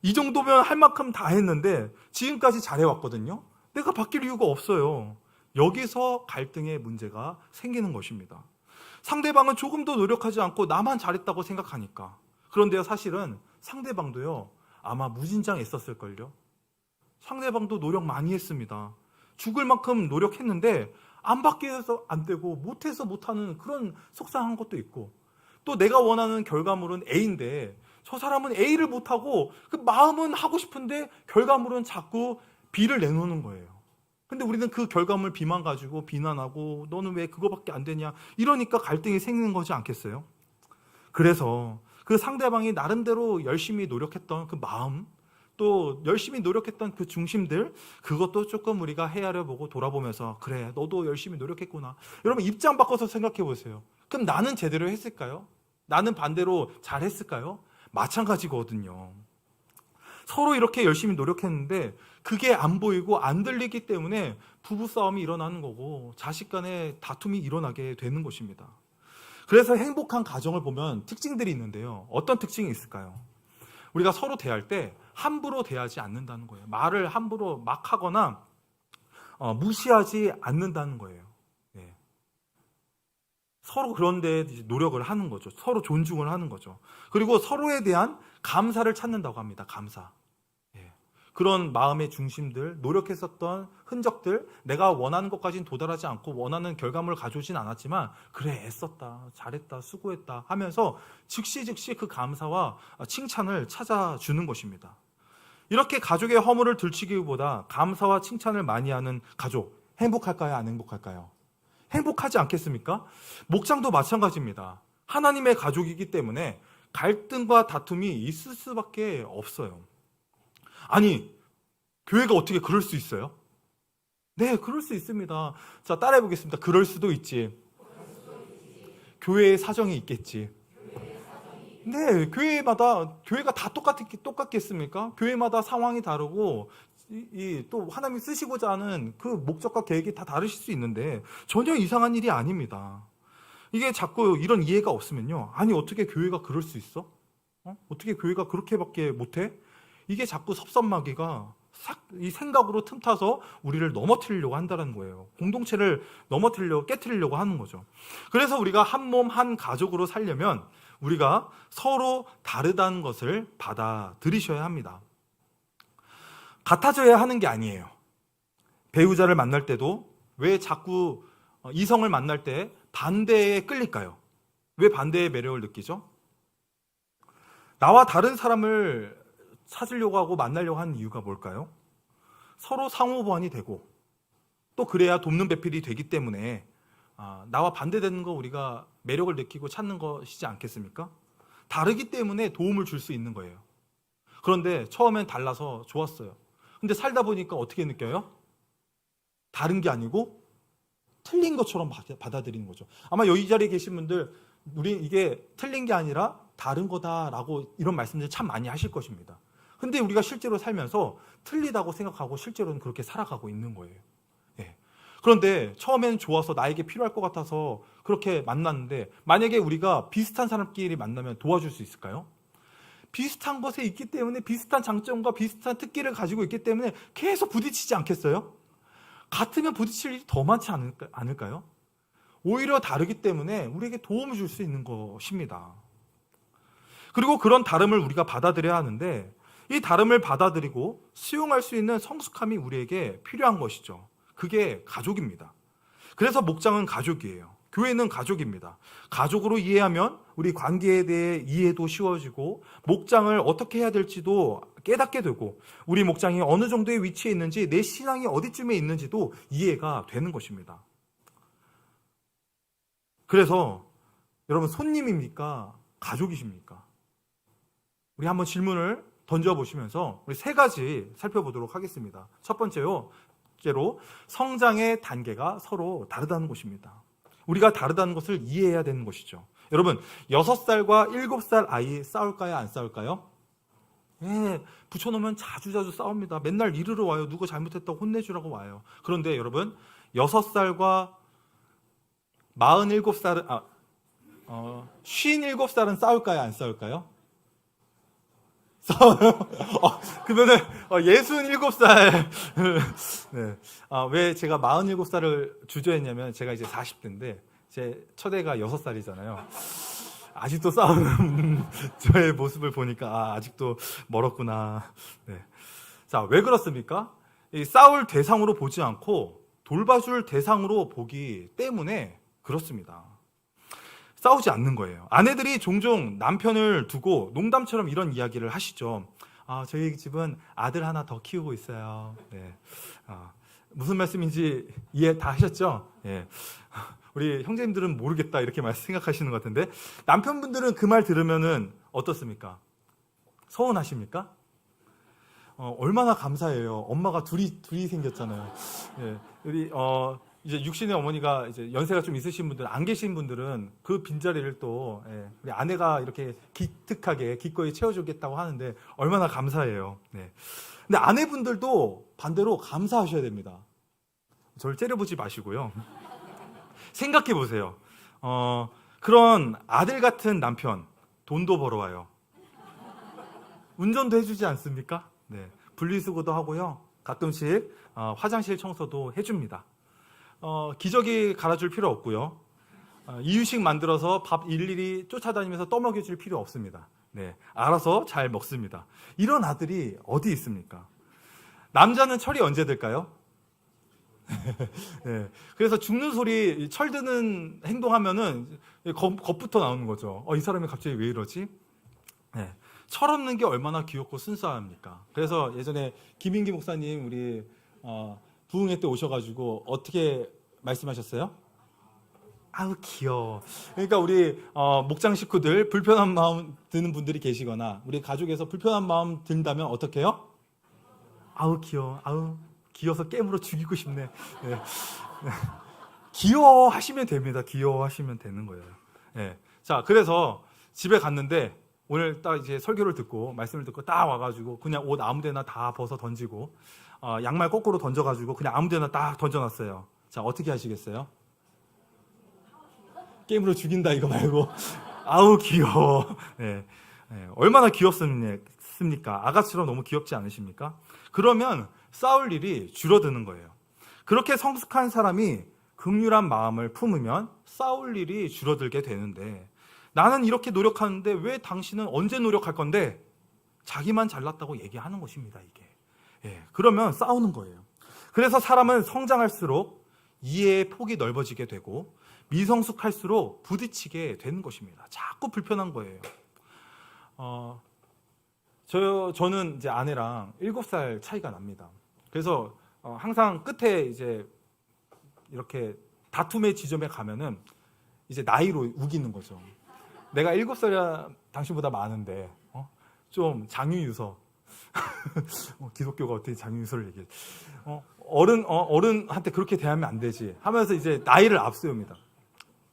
이 정도면 할 만큼 다 했는데 지금까지 잘해왔거든요. 내가 바뀔 이유가 없어요. 여기서 갈등의 문제가 생기는 것입니다. 상대방은 조금 더 노력하지 않고 나만 잘했다고 생각하니까. 그런데요, 사실은 상대방도요, 아마 무진장했었을걸요. 상대방도 노력 많이 했습니다. 죽을 만큼 노력했는데 안 바뀌어서 안 되고 못해서 못하는 그런 속상한 것도 있고, 또 내가 원하는 결과물은 A인데 저 사람은 A를 못하고 그 마음은 하고 싶은데 결과물은 자꾸 B를 내놓는 거예요. 근데 우리는 그 결과물 B만 가지고 비난하고 너는 왜 그거밖에 안 되냐 이러니까 갈등이 생기는 거지 않겠어요? 그래서 그 상대방이 나름대로 열심히 노력했던 그 마음, 또 열심히 노력했던 그 중심들, 그것도 조금 우리가 헤아려 보고 돌아보면서 그래, 너도 열심히 노력했구나. 여러분 입장 바꿔서 생각해 보세요. 그럼 나는 제대로 했을까요? 나는 반대로 잘했을까요? 마찬가지거든요. 서로 이렇게 열심히 노력했는데 그게 안 보이고 안 들리기 때문에 부부싸움이 일어나는 거고 자식 간의 다툼이 일어나게 되는 것입니다. 그래서 행복한 가정을 보면 특징들이 있는데요. 어떤 특징이 있을까요? 우리가 서로 대할 때 함부로 대하지 않는다는 거예요. 말을 함부로 막 하거나 무시하지 않는다는 거예요. 네. 서로 그런 데 노력을 하는 거죠. 서로 존중을 하는 거죠. 그리고 서로에 대한 감사를 찾는다고 합니다. 감사. 예. 그런 마음의 중심들, 노력했었던 흔적들, 내가 원하는 것까지는 도달하지 않고 원하는 결과물을 가져오진 않았지만 그래, 애썼다, 잘했다, 수고했다 하면서 즉시 그 감사와 칭찬을 찾아주는 것입니다. 이렇게 가족의 허물을 들추기보다 감사와 칭찬을 많이 하는 가족, 행복할까요? 안 행복할까요? 행복하지 않겠습니까? 목장도 마찬가지입니다. 하나님의 가족이기 때문에 갈등과 다툼이 있을 수밖에 없어요. 아니, 교회가 어떻게 그럴 수 있어요? 네, 그럴 수 있습니다. 자, 따라해 보겠습니다. 그럴 수도 있지. 교회의 사정이 있겠지. 네, 교회가 다 똑같겠습니까? 교회마다 상황이 다르고, 또 하나님이 쓰시고자 하는 그 목적과 계획이 다 다르실 수 있는데, 전혀 이상한 일이 아닙니다. 이게 자꾸 이런 이해가 없으면요. 아니, 어떻게 교회가 그럴 수 있어? 어떻게 교회가 그렇게밖에 못해? 이게 자꾸 섭섭마귀가 이 생각으로 틈타서 우리를 넘어뜨리려고 한다는 거예요. 공동체를 깨트리려고 하는 거죠. 그래서 우리가 한 몸, 한 가족으로 살려면 우리가 서로 다르다는 것을 받아들이셔야 합니다. 같아져야 하는 게 아니에요. 배우자를 만날 때도 왜 자꾸 이성을 만날 때 반대에 끌릴까요? 왜 반대의 매력을 느끼죠? 나와 다른 사람을 찾으려고 하고 만나려고 하는 이유가 뭘까요? 서로 상호 보완이 되고 또 그래야 돕는 배필이 되기 때문에 나와 반대되는 거 우리가 매력을 느끼고 찾는 것이지 않겠습니까? 다르기 때문에 도움을 줄 수 있는 거예요. 그런데 처음엔 달라서 좋았어요. 근데 살다 보니까 어떻게 느껴요? 다른 게 아니고 틀린 것처럼 받아들이는 거죠. 아마 여기 자리에 계신 분들 우리 이게 틀린 게 아니라 다른 거다라고 이런 말씀들 참 많이 하실 것입니다. 근데 우리가 실제로 살면서 틀리다고 생각하고 실제로는 그렇게 살아가고 있는 거예요. 예. 그런데 처음에는 좋아서 나에게 필요할 것 같아서 그렇게 만났는데 만약에 우리가 비슷한 사람끼리 만나면 도와줄 수 있을까요? 비슷한 것에 있기 때문에 비슷한 장점과 비슷한 특기를 가지고 있기 때문에 계속 부딪히지 않겠어요? 같으면 부딪힐 일이 더 많지 않을까요? 오히려 다르기 때문에 우리에게 도움을 줄 수 있는 것입니다. 그리고 그런 다름을 우리가 받아들여야 하는데 이 다름을 받아들이고 수용할 수 있는 성숙함이 우리에게 필요한 것이죠. 그게 가족입니다. 그래서 목장은 가족이에요. 교회는 가족입니다. 가족으로 이해하면 우리 관계에 대해 이해도 쉬워지고 목장을 어떻게 해야 될지도 깨닫게 되고 우리 목장이 어느 정도의 위치에 있는지 내 신앙이 어디쯤에 있는지도 이해가 되는 것입니다. 그래서 여러분 손님입니까? 가족이십니까? 우리 한번 질문을 던져보시면서 우리 세 가지 살펴보도록 하겠습니다. 첫 번째로 성장의 단계가 서로 다르다는 것입니다. 우리가 다르다는 것을 이해해야 되는 것이죠. 여러분, 6살과 7살 아이 싸울까요? 안 싸울까요? 예, 붙여놓으면 자주 싸웁니다. 맨날 이르러 와요. 누가 잘못했다고 혼내주라고 와요. 그런데 여러분, 6살과 47살은, 57살은 싸울까요? 안 싸울까요? 싸워요? 그러면은, 67살. 네. 왜 제가 47살을 주저했냐면, 제가 이제 40대인데, 제 첫애가 6살이잖아요. 아직도 싸우는 저의 모습을 보니까, 아직도 멀었구나. 네. 자, 왜 그렇습니까? 이 싸울 대상으로 보지 않고, 돌봐줄 대상으로 보기 때문에 그렇습니다. 싸우지 않는 거예요. 아내들이 종종 남편을 두고 농담처럼 이런 이야기를 하시죠. 저희 집은 아들 하나 더 키우고 있어요. 네. 무슨 말씀인지 이해 다 하셨죠? 예. 우리 형제님들은 모르겠다 이렇게 생각하시는 것 같은데, 남편분들은 그 말 들으면은 어떻습니까? 서운하십니까? 얼마나 감사해요. 엄마가 둘이 생겼잖아요. 예. 우리 이제 육신의 어머니가 이제 연세가 좀 있으신 분들, 안 계신 분들은 그 빈자리를 또 우리 아내가 이렇게 기특하게 기꺼이 채워주겠다고 하는데 얼마나 감사해요. 네. 근데 아내분들도 반대로 감사하셔야 됩니다. 저를 째려보지 마시고요. 생각해 보세요. 그런 아들 같은 남편, 돈도 벌어와요. 운전도 해주지 않습니까? 네. 분리수거도 하고요. 가끔씩 화장실 청소도 해줍니다. 기저귀 갈아줄 필요 없고요. 이유식 만들어서 밥 일일이 쫓아다니면서 떠먹여줄 필요 없습니다. 네, 알아서 잘 먹습니다. 이런 아들이 어디 있습니까? 남자는 철이 언제 들까요? 네, 그래서 죽는 소리, 철드는 행동하면은 겁부터 나오는 거죠. 이 사람이 갑자기 왜 이러지? 네, 철없는 게 얼마나 귀엽고 순수합니까? 그래서 예전에 김인기 목사님 우리 부흥회 때 오셔가지고 어떻게 말씀하셨어요? 아우 귀여워. 그러니까 우리 목장 식구들 불편한 마음 드는 분들이 계시거나 우리 가족에서 불편한 마음 든다면 어떻게 해요? 아우 귀여워. 아우 귀여워서 깨물어 죽이고 싶네. 네. 귀여워하시면 됩니다. 귀여워하시면 되는 거예요. 네. 자, 그래서 집에 갔는데 오늘 딱 이제 설교를 듣고 말씀을 듣고 딱 와가지고 그냥 옷 아무데나 다 벗어 던지고 양말 거꾸로 던져가지고 그냥 아무데나 딱 던져놨어요. 자, 어떻게 하시겠어요? 게임으로 죽인다 이거 말고 아우 귀여워. 네. 네. 얼마나 귀엽습니까? 아가처럼 너무 귀엽지 않으십니까? 그러면 싸울 일이 줄어드는 거예요. 그렇게 성숙한 사람이 긍휼한 마음을 품으면 싸울 일이 줄어들게 되는데, 나는 이렇게 노력하는데 왜 당신은 언제 노력할 건데? 자기만 잘났다고 얘기하는 것입니다, 이게. 예, 그러면 싸우는 거예요. 그래서 사람은 성장할수록 이해의 폭이 넓어지게 되고 미성숙할수록 부딪히게 되는 것입니다. 자꾸 불편한 거예요. 저는 이제 아내랑 7살 차이가 납니다. 그래서 항상 끝에 이제 이렇게 다툼의 지점에 가면은 이제 나이로 우기는 거죠. 내가 7살이야 당신보다 많은데 좀 장유유서. 기독교가 어떻게 장유유서를 얘기해? 어른한테 그렇게 대하면 안 되지 하면서 이제 나이를 앞세웁니다.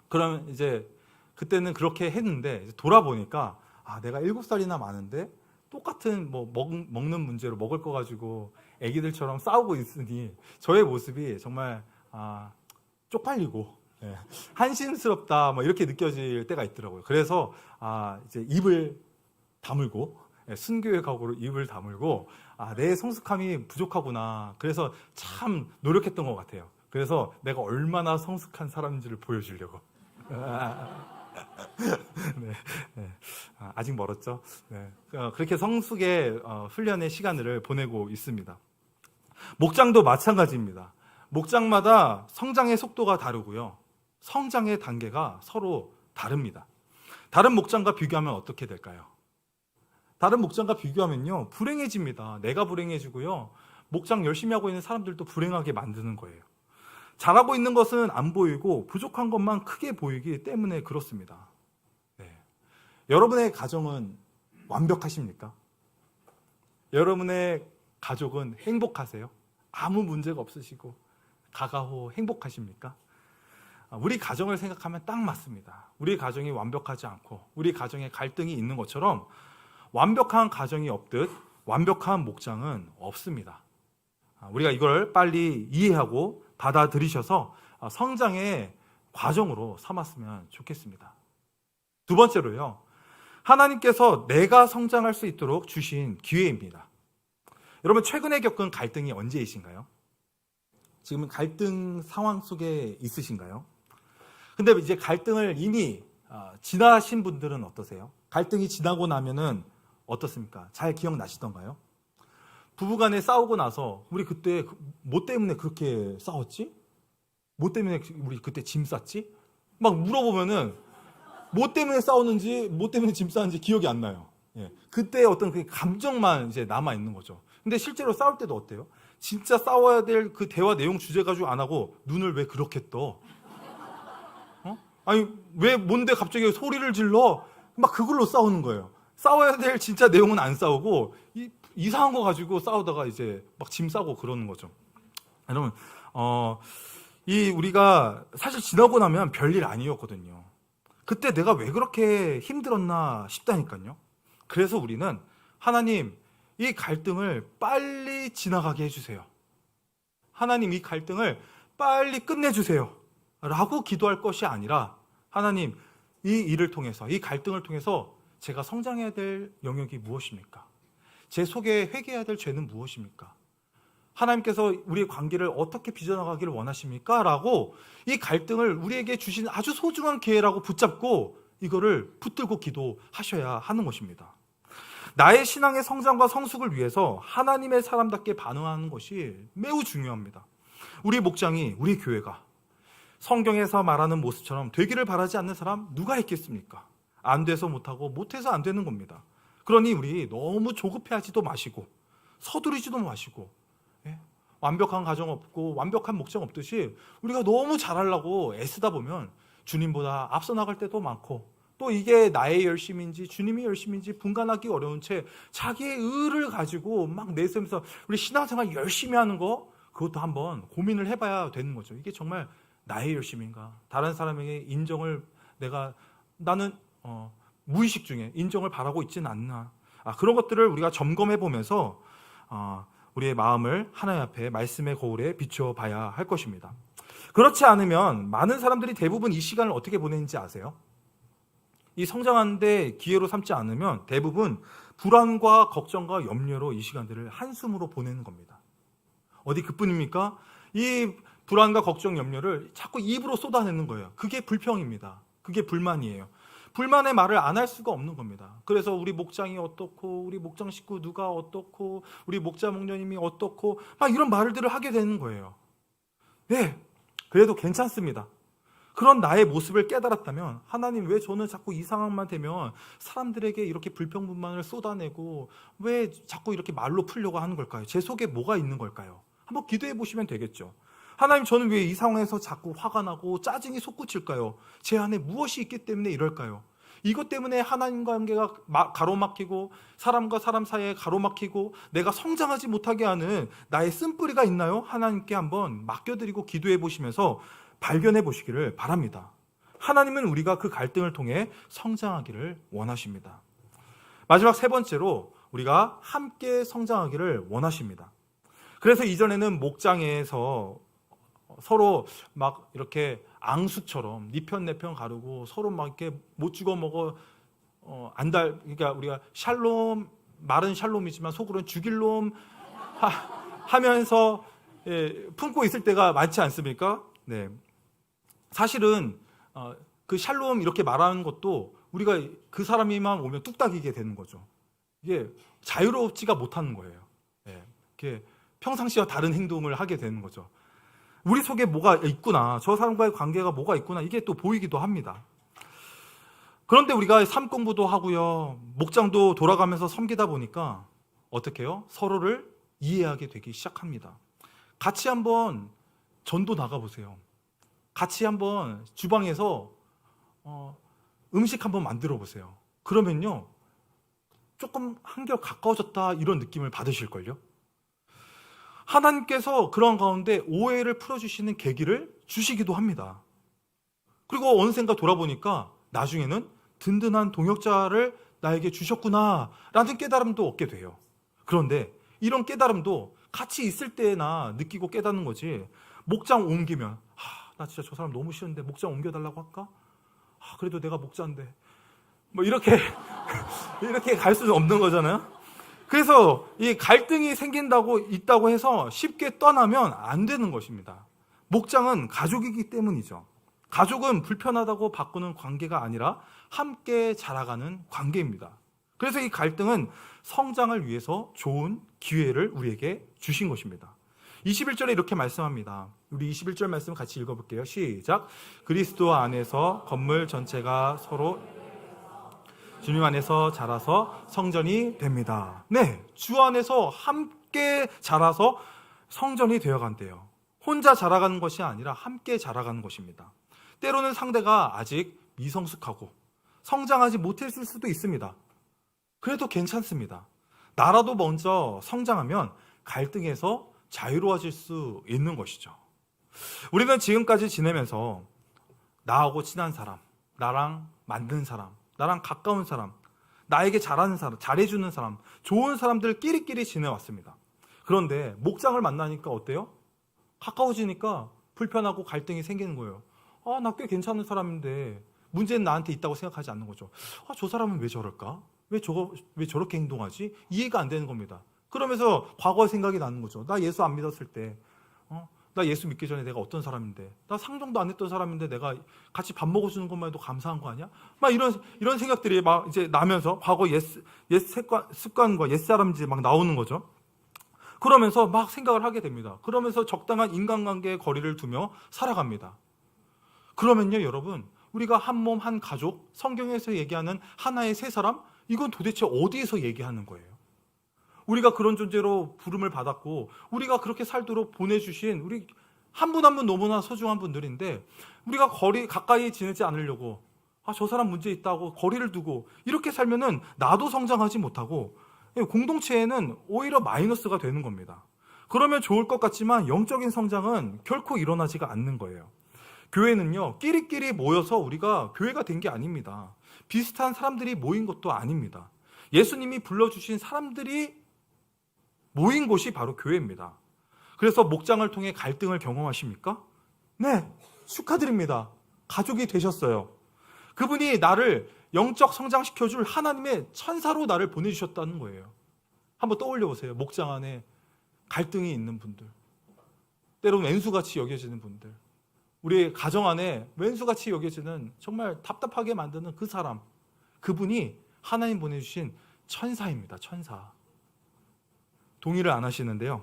그러면 이제 그때는 그렇게 했는데 이제 돌아보니까 내가 7살이나 많은데 똑같은 먹는 문제로 먹을 거 가지고 애기들처럼 싸우고 있으니 저의 모습이 정말 쪽팔리고 한심스럽다 이렇게 느껴질 때가 있더라고요. 그래서 이제 입을 다물고 순교의 각오로 입을 다물고 내 성숙함이 부족하구나. 그래서 참 노력했던 것 같아요. 그래서 내가 얼마나 성숙한 사람인지를 보여주려고. 네, 네. 아직 멀었죠. 네. 그렇게 성숙의 훈련의 시간을 보내고 있습니다. 목장도 마찬가지입니다. 목장마다 성장의 속도가 다르고요. 성장의 단계가 서로 다릅니다. 다른 목장과 비교하면 어떻게 될까요? 다른 목장과 비교하면요, 불행해집니다. 내가 불행해지고요. 목장 열심히 하고 있는 사람들도 불행하게 만드는 거예요. 잘하고 있는 것은 안 보이고 부족한 것만 크게 보이기 때문에 그렇습니다. 네. 여러분의 가정은 완벽하십니까? 여러분의 가족은 행복하세요? 아무 문제가 없으시고 가가호 행복하십니까? 우리 가정을 생각하면 딱 맞습니다. 우리 가정이 완벽하지 않고 우리 가정에 갈등이 있는 것처럼 완벽한 가정이 없듯 완벽한 목장은 없습니다. 우리가 이걸 빨리 이해하고 받아들이셔서 성장의 과정으로 삼았으면 좋겠습니다. 두 번째로요, 하나님께서 내가 성장할 수 있도록 주신 기회입니다. 여러분, 최근에 겪은 갈등이 언제이신가요? 지금 갈등 상황 속에 있으신가요? 근데 이제 갈등을 이미 지나신 분들은 어떠세요? 갈등이 지나고 나면은 어떻습니까? 잘 기억나시던가요? 부부간에 싸우고 나서 우리 그때 뭐 때문에 그렇게 싸웠지? 뭐 때문에 우리 그때 짐 쌌지? 막 물어보면은 뭐 때문에 싸웠는지, 뭐 때문에 짐 쌌는지 기억이 안 나요. 예. 그때 어떤 그 감정만 이제 남아 있는 거죠. 근데 실제로 싸울 때도 어때요? 진짜 싸워야 될 그 대화 내용 주제 가지고 안 하고 눈을 왜 그렇게 떠? 아니 왜 뭔데 갑자기 소리를 질러? 막 그걸로 싸우는 거예요. 싸워야 될 진짜 내용은 안 싸우고 이상한 거 가지고 싸우다가 이제 막 짐 싸고 그러는 거죠. 여러분, 우리가 사실 지나고 나면 별일 아니었거든요. 그때 내가 왜 그렇게 힘들었나 싶다니까요. 그래서 우리는 하나님, 이 갈등을 빨리 지나가게 해주세요. 하나님, 이 갈등을 빨리 끝내주세요. 라고 기도할 것이 아니라, 하나님, 이 일을 통해서, 이 갈등을 통해서 제가 성장해야 될 영역이 무엇입니까? 제 속에 회개해야 될 죄는 무엇입니까? 하나님께서 우리의 관계를 어떻게 빚어나가기를 원하십니까? 라고 이 갈등을 우리에게 주신 아주 소중한 기회라고 붙잡고 이거를 붙들고 기도하셔야 하는 것입니다. 나의 신앙의 성장과 성숙을 위해서 하나님의 사람답게 반응하는 것이 매우 중요합니다. 우리 목장이, 우리 교회가 성경에서 말하는 모습처럼 되기를 바라지 않는 사람 누가 있겠습니까? 안 돼서 못하고 못해서 안 되는 겁니다. 그러니 우리 너무 조급해하지도 마시고 서두르지도 마시고, 완벽한 가정 없고 완벽한 목장 없듯이 우리가 너무 잘하려고 애쓰다 보면 주님보다 앞서 나갈 때도 많고, 또 이게 나의 열심인지 주님의 열심인지 분간하기 어려운 채 자기의 의를 가지고 막 내세우면서 우리 신앙생활 열심히 하는 거, 그것도 한번 고민을 해봐야 되는 거죠. 이게 정말 나의 열심인가? 다른 사람에게 인정을 나는 무의식 중에 인정을 바라고 있지는 않나? 그런 것들을 우리가 점검해 보면서 우리의 마음을 하나님 앞에 말씀의 거울에 비춰봐야 할 것입니다. 그렇지 않으면 많은 사람들이 대부분 이 시간을 어떻게 보내는지 아세요? 이 성장하는데 기회로 삼지 않으면 대부분 불안과 걱정과 염려로 이 시간들을 한숨으로 보내는 겁니다. 어디 그뿐입니까? 이 불안과 걱정, 염려를 자꾸 입으로 쏟아내는 거예요. 그게 불평입니다. 그게 불만이에요. 불만의 말을 안 할 수가 없는 겁니다. 그래서 우리 목장이 어떻고, 우리 목장 식구 누가 어떻고, 우리 목자 목녀님이 어떻고, 막 이런 말들을 하게 되는 거예요. 네, 그래도 괜찮습니다. 그런 나의 모습을 깨달았다면, 하나님, 왜 저는 자꾸 이 상황만 되면 사람들에게 이렇게 불평불만을 쏟아내고 왜 자꾸 이렇게 말로 풀려고 하는 걸까요? 제 속에 뭐가 있는 걸까요? 한번 기도해 보시면 되겠죠. 하나님, 저는 왜 이 상황에서 자꾸 화가 나고 짜증이 솟구칠까요? 제 안에 무엇이 있기 때문에 이럴까요? 이것 때문에 하나님과 관계가 가로막히고 사람과 사람 사이에 가로막히고 내가 성장하지 못하게 하는 나의 쓴뿌리가 있나요? 하나님께 한번 맡겨드리고 기도해 보시면서 발견해 보시기를 바랍니다. 하나님은 우리가 그 갈등을 통해 성장하기를 원하십니다. 마지막 세 번째로 우리가 함께 성장하기를 원하십니다. 그래서 이전에는 목장에서 서로 막 이렇게 앙수처럼 네 편 내 편 가르고 서로 막 이렇게 못 죽어 먹어 그러니까 우리가 샬롬, 말은 샬롬이지만 속으로는 죽일 놈 하면서 품고 있을 때가 많지 않습니까? 네. 사실은 그 샬롬 이렇게 말하는 것도 우리가 그 사람이만 오면 뚝딱이게 되는 거죠. 이게 자유롭지가 못하는 거예요. 이렇게 평상시와 다른 행동을 하게 되는 거죠. 우리 속에 뭐가 있구나, 저 사람과의 관계가 뭐가 있구나, 이게 또 보이기도 합니다. 그런데 우리가 삶 공부도 하고요, 목장도 돌아가면서 섬기다 보니까 어떻게 해요? 서로를 이해하게 되기 시작합니다. 같이 한번 전도 나가보세요. 같이 한번 주방에서 음식 한번 만들어 보세요. 그러면요, 조금 한결 가까워졌다 이런 느낌을 받으실걸요. 하나님께서 그런 가운데 오해를 풀어주시는 계기를 주시기도 합니다. 그리고 어느샌가 돌아보니까 나중에는 든든한 동역자를 나에게 주셨구나 라는 깨달음도 얻게 돼요. 그런데 이런 깨달음도 같이 있을 때나 느끼고 깨닫는 거지, 목장 옮기면 나 진짜 저 사람 너무 싫은데 목장 옮겨달라고 할까? 그래도 내가 목자인데 뭐 이렇게 갈 수는 없는 거잖아요. 그래서 이 갈등이 있다고 해서 쉽게 떠나면 안 되는 것입니다. 목장은 가족이기 때문이죠. 가족은 불편하다고 바꾸는 관계가 아니라 함께 자라가는 관계입니다. 그래서 이 갈등은 성장을 위해서 좋은 기회를 우리에게 주신 것입니다. 21절에 이렇게 말씀합니다. 우리 21절 말씀 같이 읽어볼게요. 시작. 그리스도 안에서 건물 전체가 서로 주님 안에서 자라서 성전이 됩니다. 네, 주 안에서 함께 자라서 성전이 되어간대요. 혼자 자라가는 것이 아니라 함께 자라가는 것입니다. 때로는 상대가 아직 미성숙하고 성장하지 못했을 수도 있습니다. 그래도 괜찮습니다. 나라도 먼저 성장하면 갈등에서 자유로워질 수 있는 것이죠. 우리는 지금까지 지내면서 나하고 친한 사람, 나랑 맞는 사람, 나랑 가까운 사람, 나에게 잘하는 사람, 잘해주는 사람, 좋은 사람들 끼리끼리 지내왔습니다. 그런데 목장을 만나니까 어때요? 가까워지니까 불편하고 갈등이 생기는 거예요. 나 꽤 괜찮은 사람인데 문제는 나한테 있다고 생각하지 않는 거죠. 저 사람은 왜 저럴까? 왜 저렇게 행동하지? 이해가 안 되는 겁니다. 그러면서 과거 생각이 나는 거죠. 나 예수 안 믿었을 때, 나 예수 믿기 전에 내가 어떤 사람인데, 나 상종도 안 했던 사람인데 내가 같이 밥 먹어주는 것만 해도 감사한 거 아니야? 막 이런 생각들이 막 이제 나면서 과거 옛 습관과 옛사람들이 막 나오는 거죠. 그러면서 막 생각을 하게 됩니다. 그러면서 적당한 인간관계의 거리를 두며 살아갑니다. 그러면요, 여러분, 우리가 한 몸, 한 가족, 성경에서 얘기하는 하나의 세 사람, 이건 도대체 어디에서 얘기하는 거예요? 우리가 그런 존재로 부름을 받았고 우리가 그렇게 살도록 보내주신 우리 한 분 한 분 너무나 소중한 분들인데, 우리가 가까이 지내지 않으려고 저 사람 문제 있다고 거리를 두고 이렇게 살면은 나도 성장하지 못하고 공동체에는 오히려 마이너스가 되는 겁니다. 그러면 좋을 것 같지만 영적인 성장은 결코 일어나지가 않는 거예요. 교회는요, 끼리끼리 모여서 우리가 교회가 된 게 아닙니다. 비슷한 사람들이 모인 것도 아닙니다. 예수님이 불러주신 사람들이 모인 곳이 바로 교회입니다. 그래서 목장을 통해 갈등을 경험하십니까? 네, 축하드립니다. 가족이 되셨어요. 그분이 나를 영적 성장시켜줄 하나님의 천사로 나를 보내주셨다는 거예요. 한번 떠올려 보세요. 목장 안에 갈등이 있는 분들, 때로는 왼수같이 여겨지는 분들, 우리 가정 안에 왼수같이 여겨지는 정말 답답하게 만드는 그 사람, 그분이 하나님 보내주신 천사입니다. 천사. 동의를 안 하시는데요,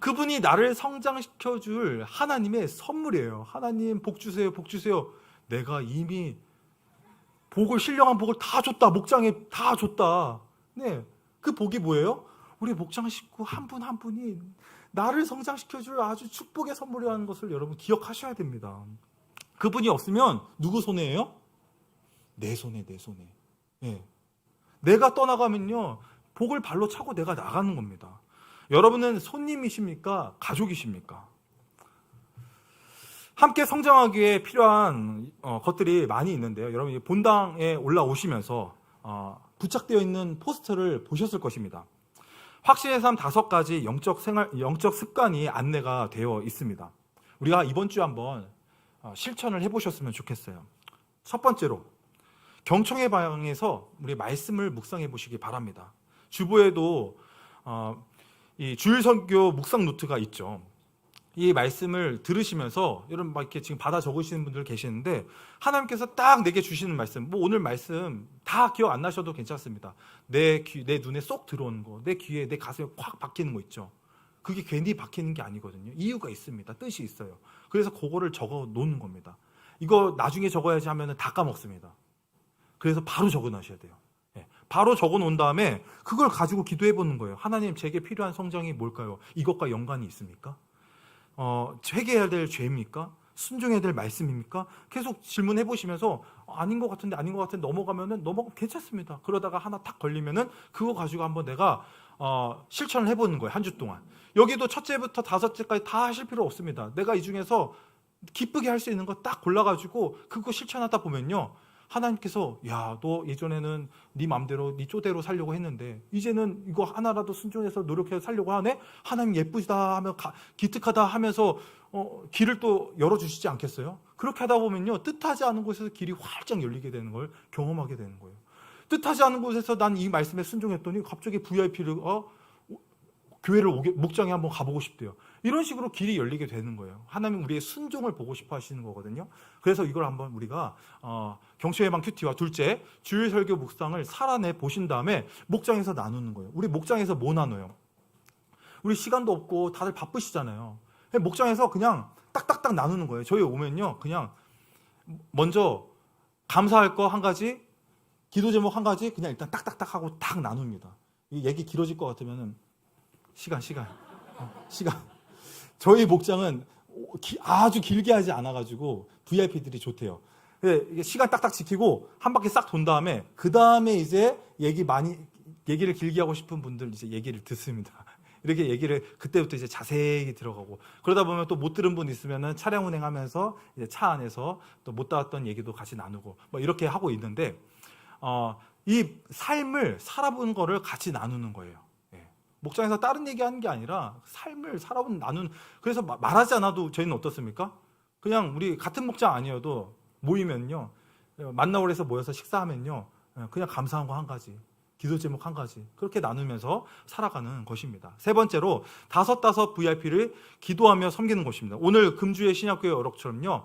그분이 나를 성장시켜줄 하나님의 선물이에요. 하나님 복 주세요, 복 주세요. 내가 이미 신령한 복을 다 줬다. 목장에 다 줬다. 네, 그 복이 뭐예요? 우리 목장 식구 한 분 한 분이 나를 성장시켜줄 아주 축복의 선물이라는 것을 여러분 기억하셔야 됩니다. 그분이 없으면 누구 손해예요? 내 손해, 내 손해. 네. 내가 떠나가면요, 복을 발로 차고 내가 나가는 겁니다. 여러분은 손님이십니까? 가족이십니까? 함께 성장하기에 필요한 것들이 많이 있는데요. 여러분 본당에 올라오시면서 부착되어 있는 포스터를 보셨을 것입니다. 확신의 삶 5가지 영적 습관이 안내가 되어 있습니다. 우리가 이번 주에 한번 실천을 해보셨으면 좋겠어요. 첫 번째로, 경청의 방향에서 우리 말씀을 묵상해 보시기 바랍니다. 주보에도 이 주일 선교 묵상 노트가 있죠. 이 말씀을 들으시면서 여러분 막 이렇게 지금 받아 적으시는 분들 계시는데, 하나님께서 딱 내게 주시는 말씀, 오늘 말씀 다 기억 안 나셔도 괜찮습니다. 내 눈에 쏙 들어오는 거, 내 귀에, 내 가슴에 콱 박히는 거 있죠. 그게 괜히 박히는 게 아니거든요. 이유가 있습니다. 뜻이 있어요. 그래서 그거를 적어 놓는 겁니다. 이거 나중에 적어야지 하면은 다 까먹습니다. 그래서 바로 적어 놔셔야 돼요. 바로 적어 놓은 다음에 그걸 가지고 기도해 보는 거예요. 하나님, 제게 필요한 성장이 뭘까요? 이것과 연관이 있습니까? 회개해야 될 죄입니까? 순종해야 될 말씀입니까? 계속 질문해 보시면서 아닌 것 같은데 넘어가면 괜찮습니다. 그러다가 하나 탁 걸리면은 그거 가지고 한번 내가 실천을 해보는 거예요. 한 주 동안. 여기도 첫째부터 다섯째까지 다 하실 필요 없습니다. 내가 이 중에서 기쁘게 할 수 있는 거 딱 골라가지고 그거 실천하다 보면요, 하나님께서 야, 너 예전에는 네 맘대로 네 쪼대로 살려고 했는데 이제는 이거 하나라도 순종해서 노력해서 살려고 하네? 하나님 예쁘다 하며 기특하다 하면서 길을 또 열어주시지 않겠어요? 그렇게 하다 보면요, 뜻하지 않은 곳에서 길이 활짝 열리게 되는 걸 경험하게 되는 거예요. 뜻하지 않은 곳에서 난 이 말씀에 순종했더니 갑자기 VIP를 교회를 목장에 한번 가보고 싶대요. 이런 식으로 길이 열리게 되는 거예요. 하나님 우리의 순종을 보고 싶어 하시는 거거든요. 그래서 이걸 한번 우리가 경초예방 큐티와 둘째 주일 설교 묵상을 살아내 보신 다음에 목장에서 나누는 거예요. 우리 목장에서 뭐 나눠요? 우리 시간도 없고 다들 바쁘시잖아요. 목장에서 그냥 딱딱딱 나누는 거예요. 저희 오면요, 그냥 먼저 감사할 거 한 가지, 기도 제목 한 가지, 그냥 일단 딱딱딱 하고 딱 나눕니다. 이 얘기 길어질 것 같으면은 시간. 저희 목장은 아주 길게 하지 않아가지고 VIP들이 좋대요. 이게 시간 딱딱 지키고 한 바퀴 싹 돈 다음에 그 다음에 이제 얘기를 길게 하고 싶은 분들 이제 얘기를 듣습니다. 이렇게 얘기를 그때부터 이제 자세히 들어가고, 그러다 보면 또 못 들은 분 있으면은 차량 운행하면서 이제 차 안에서 또 못 닿았던 얘기도 같이 나누고 뭐 이렇게 하고 있는데, 이 삶을 살아본 거를 같이 나누는 거예요. 목장에서 다른 얘기하는 게 아니라 삶을 살아본 그래서 말하지 않아도 저희는 어떻습니까? 그냥 우리 같은 목장 아니어도 모이면요, 만나오래 해서 모여서 식사하면요, 그냥 감사한 거 한 가지, 기도 제목 한 가지, 그렇게 나누면서 살아가는 것입니다. 세 번째로 다섯 VIP를 기도하며 섬기는 것입니다. 오늘 금주의 신약교회 어록처럼요,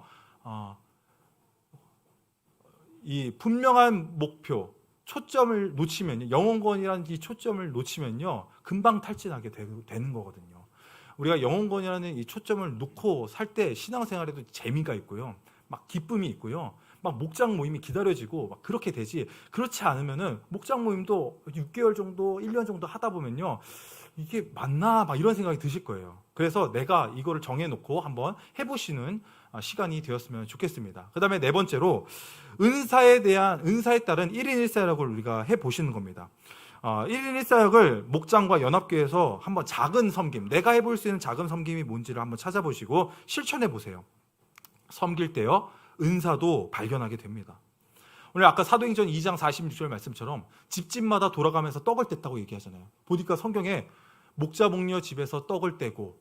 이 분명한 목표, 초점을 놓치면요, 영혼권이라는 이 초점을 놓치면요, 금방 탈진하게 되는 거거든요. 우리가 영혼권이라는 이 초점을 놓고 살 때 신앙생활에도 재미가 있고요, 막 기쁨이 있고요, 막 목장 모임이 기다려지고 막 그렇게 되지, 그렇지 않으면은 목장 모임도 6개월 정도, 1년 정도 하다 보면요, 이게 맞나 막 이런 생각이 드실 거예요. 그래서 내가 이거를 정해놓고 한번 해보시는 시간이 되었으면 좋겠습니다. 그 다음에 네 번째로 은사에 따른 1인 1사역을 우리가 해보시는 겁니다. 1인 1사역을 목장과 연합교회에서 한번 작은 섬김, 내가 해볼 수 있는 작은 섬김이 뭔지를 한번 찾아보시고 실천해 보세요. 섬길 때요, 은사도 발견하게 됩니다. 오늘 아까 사도행전 2장 46절 말씀처럼 집집마다 돌아가면서 떡을 뗐다고 얘기하잖아요. 보니까 성경에 목자 목녀 집에서 떡을 떼고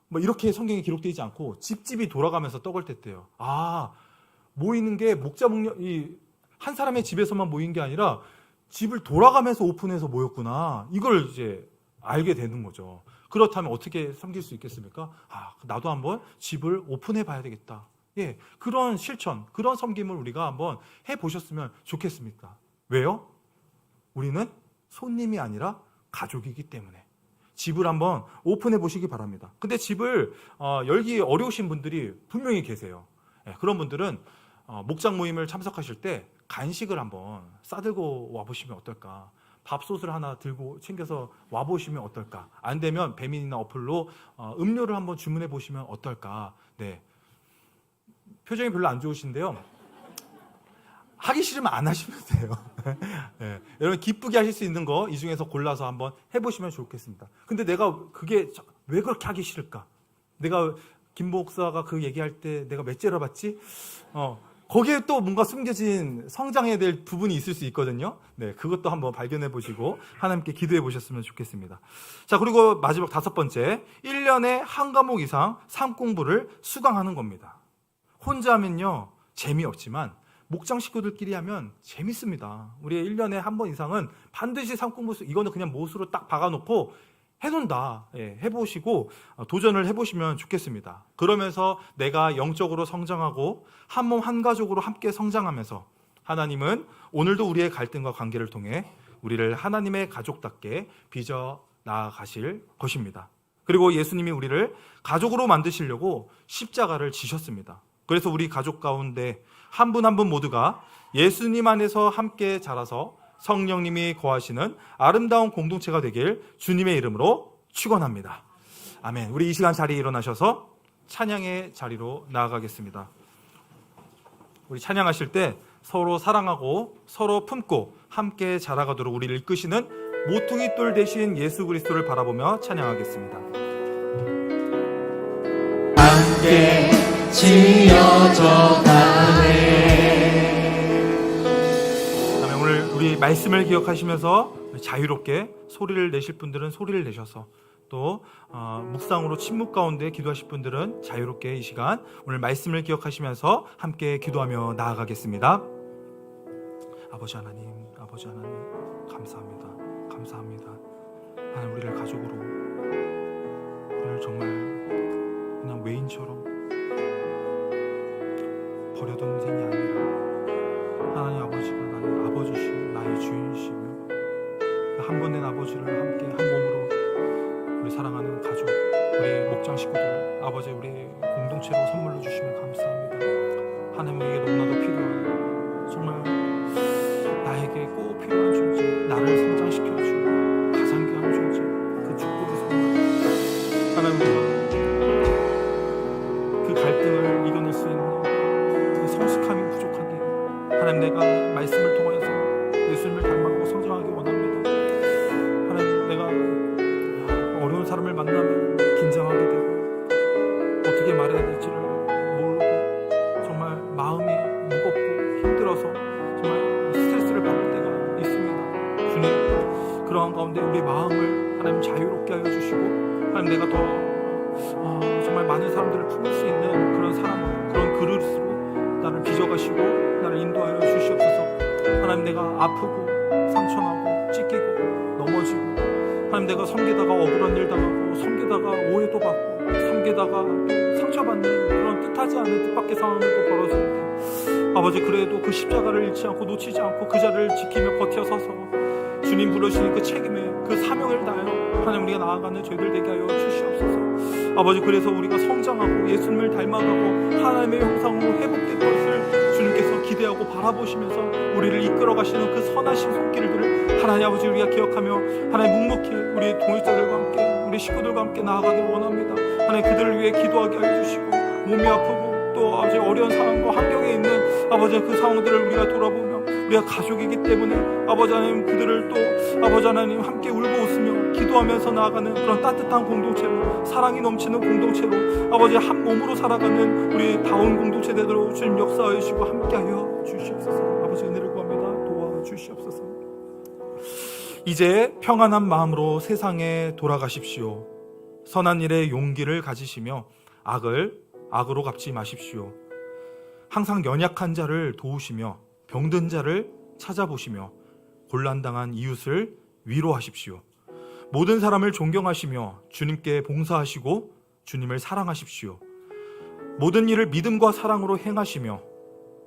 뭐 이렇게 성경에 기록되지 않고 집집이 돌아가면서 떡을 뗐대요. 모이는 게 목자 목녀 한 사람의 집에서만 모인 게 아니라 집을 돌아가면서 오픈해서 모였구나, 이걸 이제 알게 되는 거죠. 그렇다면 어떻게 섬길 수 있겠습니까? 나도 한번 집을 오픈해 봐야 되겠다. 그런 실천, 그런 섬김을 우리가 한번 해보셨으면 좋겠습니다. 왜요? 우리는 손님이 아니라 가족이기 때문에 집을 한번 오픈해 보시기 바랍니다. 근데 집을 열기 어려우신 분들이 분명히 계세요. 그런 분들은 목장 모임을 참석하실 때 간식을 한번 싸들고 와보시면 어떨까? 밥솥을 하나 들고 챙겨서 와보시면 어떨까? 안 되면 배민이나 어플로 음료를 한번 주문해 보시면 어떨까? 표정이 별로 안 좋으신데요, 하기 싫으면 안 하시면 돼요. 여러분 기쁘게 하실 수 있는 거 이 중에서 골라서 한번 해보시면 좋겠습니다. 근데 내가 그게 왜 그렇게 하기 싫을까? 내가 김 목사가 그 얘기할 때 내가 몇 째라 봤지? 거기에 또 뭔가 숨겨진 성장해야 될 부분이 있을 수 있거든요. 그것도 한번 발견해 보시고 하나님께 기도해 보셨으면 좋겠습니다. 자, 그리고 마지막 다섯 번째, 1년에 한 과목 이상 삶 공부를 수강하는 겁니다. 혼자 하면요 재미없지만 목장 식구들끼리 하면 재밌습니다. 우리 1년에 한 번 이상은 반드시 삶 공부, 이거는 그냥 못으로 딱 박아놓고 해놓는다. 해보시고 도전을 해보시면 좋겠습니다. 그러면서 내가 영적으로 성장하고 한 몸 한 가족으로 함께 성장하면서 하나님은 오늘도 우리의 갈등과 관계를 통해 우리를 하나님의 가족답게 빚어 나아가실 것입니다. 그리고 예수님이 우리를 가족으로 만드시려고 십자가를 지셨습니다. 그래서 우리 가족 가운데 한 분 한 분 모두가 예수님 안에서 함께 자라서 성령님이 거하시는 아름다운 공동체가 되길 주님의 이름으로 축원합니다. 아멘. 우리 이 시간 자리에 일어나셔서 찬양의 자리로 나아가겠습니다. 우리 찬양하실 때 서로 사랑하고 서로 품고 함께 자라가도록 우리를 이끄시는 모퉁이 돌 되신 예수 그리스도를 바라보며 찬양하겠습니다. 함께 지어져 가네. 오늘 우리 말씀을 기억하시면서 자유롭게 소리를 내실 분들은 소리를 내셔서 또 묵상으로 침묵 가운데 기도하실 분들은 자유롭게 이 시간 오늘 말씀을 기억하시면서 함께 기도하며 나아가겠습니다. 아버지 하나님 감사합니다. 하나님, 우리를 가족으로, 우리를 정말 그냥 외인처럼 버려둔 인생이 아니라 하나님 아버지가 나의 아버지시고 나의 주인이시며 한 분 된 아버지를 함께 한 몸으로 우리 사랑하는 가족, 우리 목장 식구들, 아버지 우리 공동체로 선물로 주시면 감사합니다. 하나님, 우리에게 너무나도 필요한, 정말 나에게 꼭 필요한 존재, 나를 성장시켜주고 가장 귀한 존재, 그 축복의 손, 하나님, 그 갈등을 이겨낼 수 있는 그 성숙함이 부족하게 하나님, 내가 말씀을 통해서 예수님을 닮아가고 성장하기 원합니다. 하나님, 내가 어려운 사람을 만나면 긴장하게 되고 어떻게 말해야 될지를 모르고 정말 마음이 무겁고 힘들어서 정말 스트레스를 받을 때가 있습니다. 주님, 그러한 가운데 우리 마음을 하나님 자유롭게 하여 주시고 하나님, 내가 더 정말 많은 사람들을 품을 수 있는 그런 사람으로, 그런 그릇으로 나를 빚어가시고 나를 인도하여 주시옵소서. 하나님, 내가 아프고 상처나고 찢기고 넘어지고 하나님, 내가 섬기다가 억울한 일 당하고 섬기다가 오해도 받고 섬기다가 상처받는 그런 뜻하지 않은 뜻밖의 상황을 또 벌어질 때 아버지, 그래도 그 십자가를 잃지 않고 놓치지 않고 그 자리를 지키며 버텨서서 주님 부르시는 그 책임에 그 사명을 다하여 하나님, 우리가 나아가는 저희들 되게 하여 주시옵소서. 아버지, 그래서 우리가 성장하고 예수님을 닮아가고 하나님의 형상으로 회복될 것을 주님께서 기대하고 바라보시면서 우리를 이끌어 가시는 그 선하신 손길들을 하나님 아버지, 우리가 기억하며 하나님 묵묵히 우리 동역자들과 함께 우리 식구들과 함께 나아가길 원합니다. 하나님, 그들을 위해 기도하게 하여 주시고 몸이 아프고 또 아버지 어려운 상황과 환경에 있는 아버지 그 상황들을 우리가 돌아보며 우리가 가족이기 때문에 아버지 하나님, 그들을 또 아버지 하나님 함께 울고 웃으며 기도하면서 나아가는 그런 따뜻한 공동체로, 사랑이 넘치는 공동체로 아버지 한 몸으로 살아가는 우리 다운 공동체 되도록 주님 역사하여 주시고 함께하여 주시옵소서. 아버지, 은혜를 구합니다. 도와주시옵소서. 이제 평안한 마음으로 세상에 돌아가십시오. 선한 일에 용기를 가지시며 악을 악으로 갚지 마십시오. 항상 연약한 자를 도우시며 병든 자를 찾아보시며 곤란당한 이웃을 위로하십시오. 모든 사람을 존경하시며 주님께 봉사하시고 주님을 사랑하십시오. 모든 일을 믿음과 사랑으로 행하시며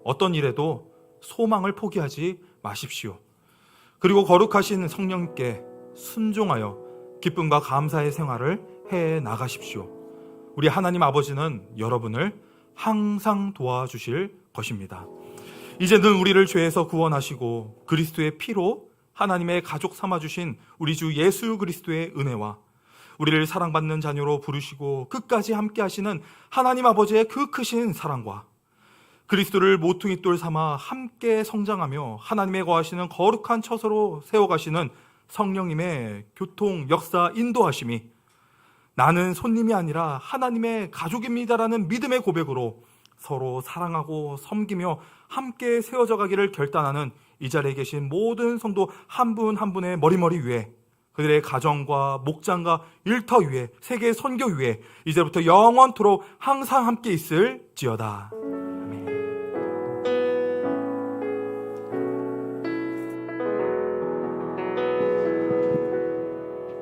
어떤 일에도 소망을 포기하지 마십시오. 그리고 거룩하신 성령님께 순종하여 기쁨과 감사의 생활을 해 나가십시오. 우리 하나님 아버지는 여러분을 항상 도와주실 것입니다. 이제는 우리를 죄에서 구원하시고 그리스도의 피로 하나님의 가족 삼아주신 우리 주 예수 그리스도의 은혜와 우리를 사랑받는 자녀로 부르시고 끝까지 함께 하시는 하나님 아버지의 그 크신 사랑과 그리스도를 모퉁이 돌 삼아 함께 성장하며 하나님의 거하시는 거룩한 처소로 세워가시는 성령님의 교통, 역사, 인도하심이 나는 손님이 아니라 하나님의 가족입니다라는 믿음의 고백으로 서로 사랑하고 섬기며 함께 세워져 가기를 결단하는 이 자리에 계신 모든 성도 한 분 한 분의 머리머리 위에, 그들의 가정과 목장과 일터 위에, 세계 선교 위에 이제부터 영원토록 항상 함께 있을지어다.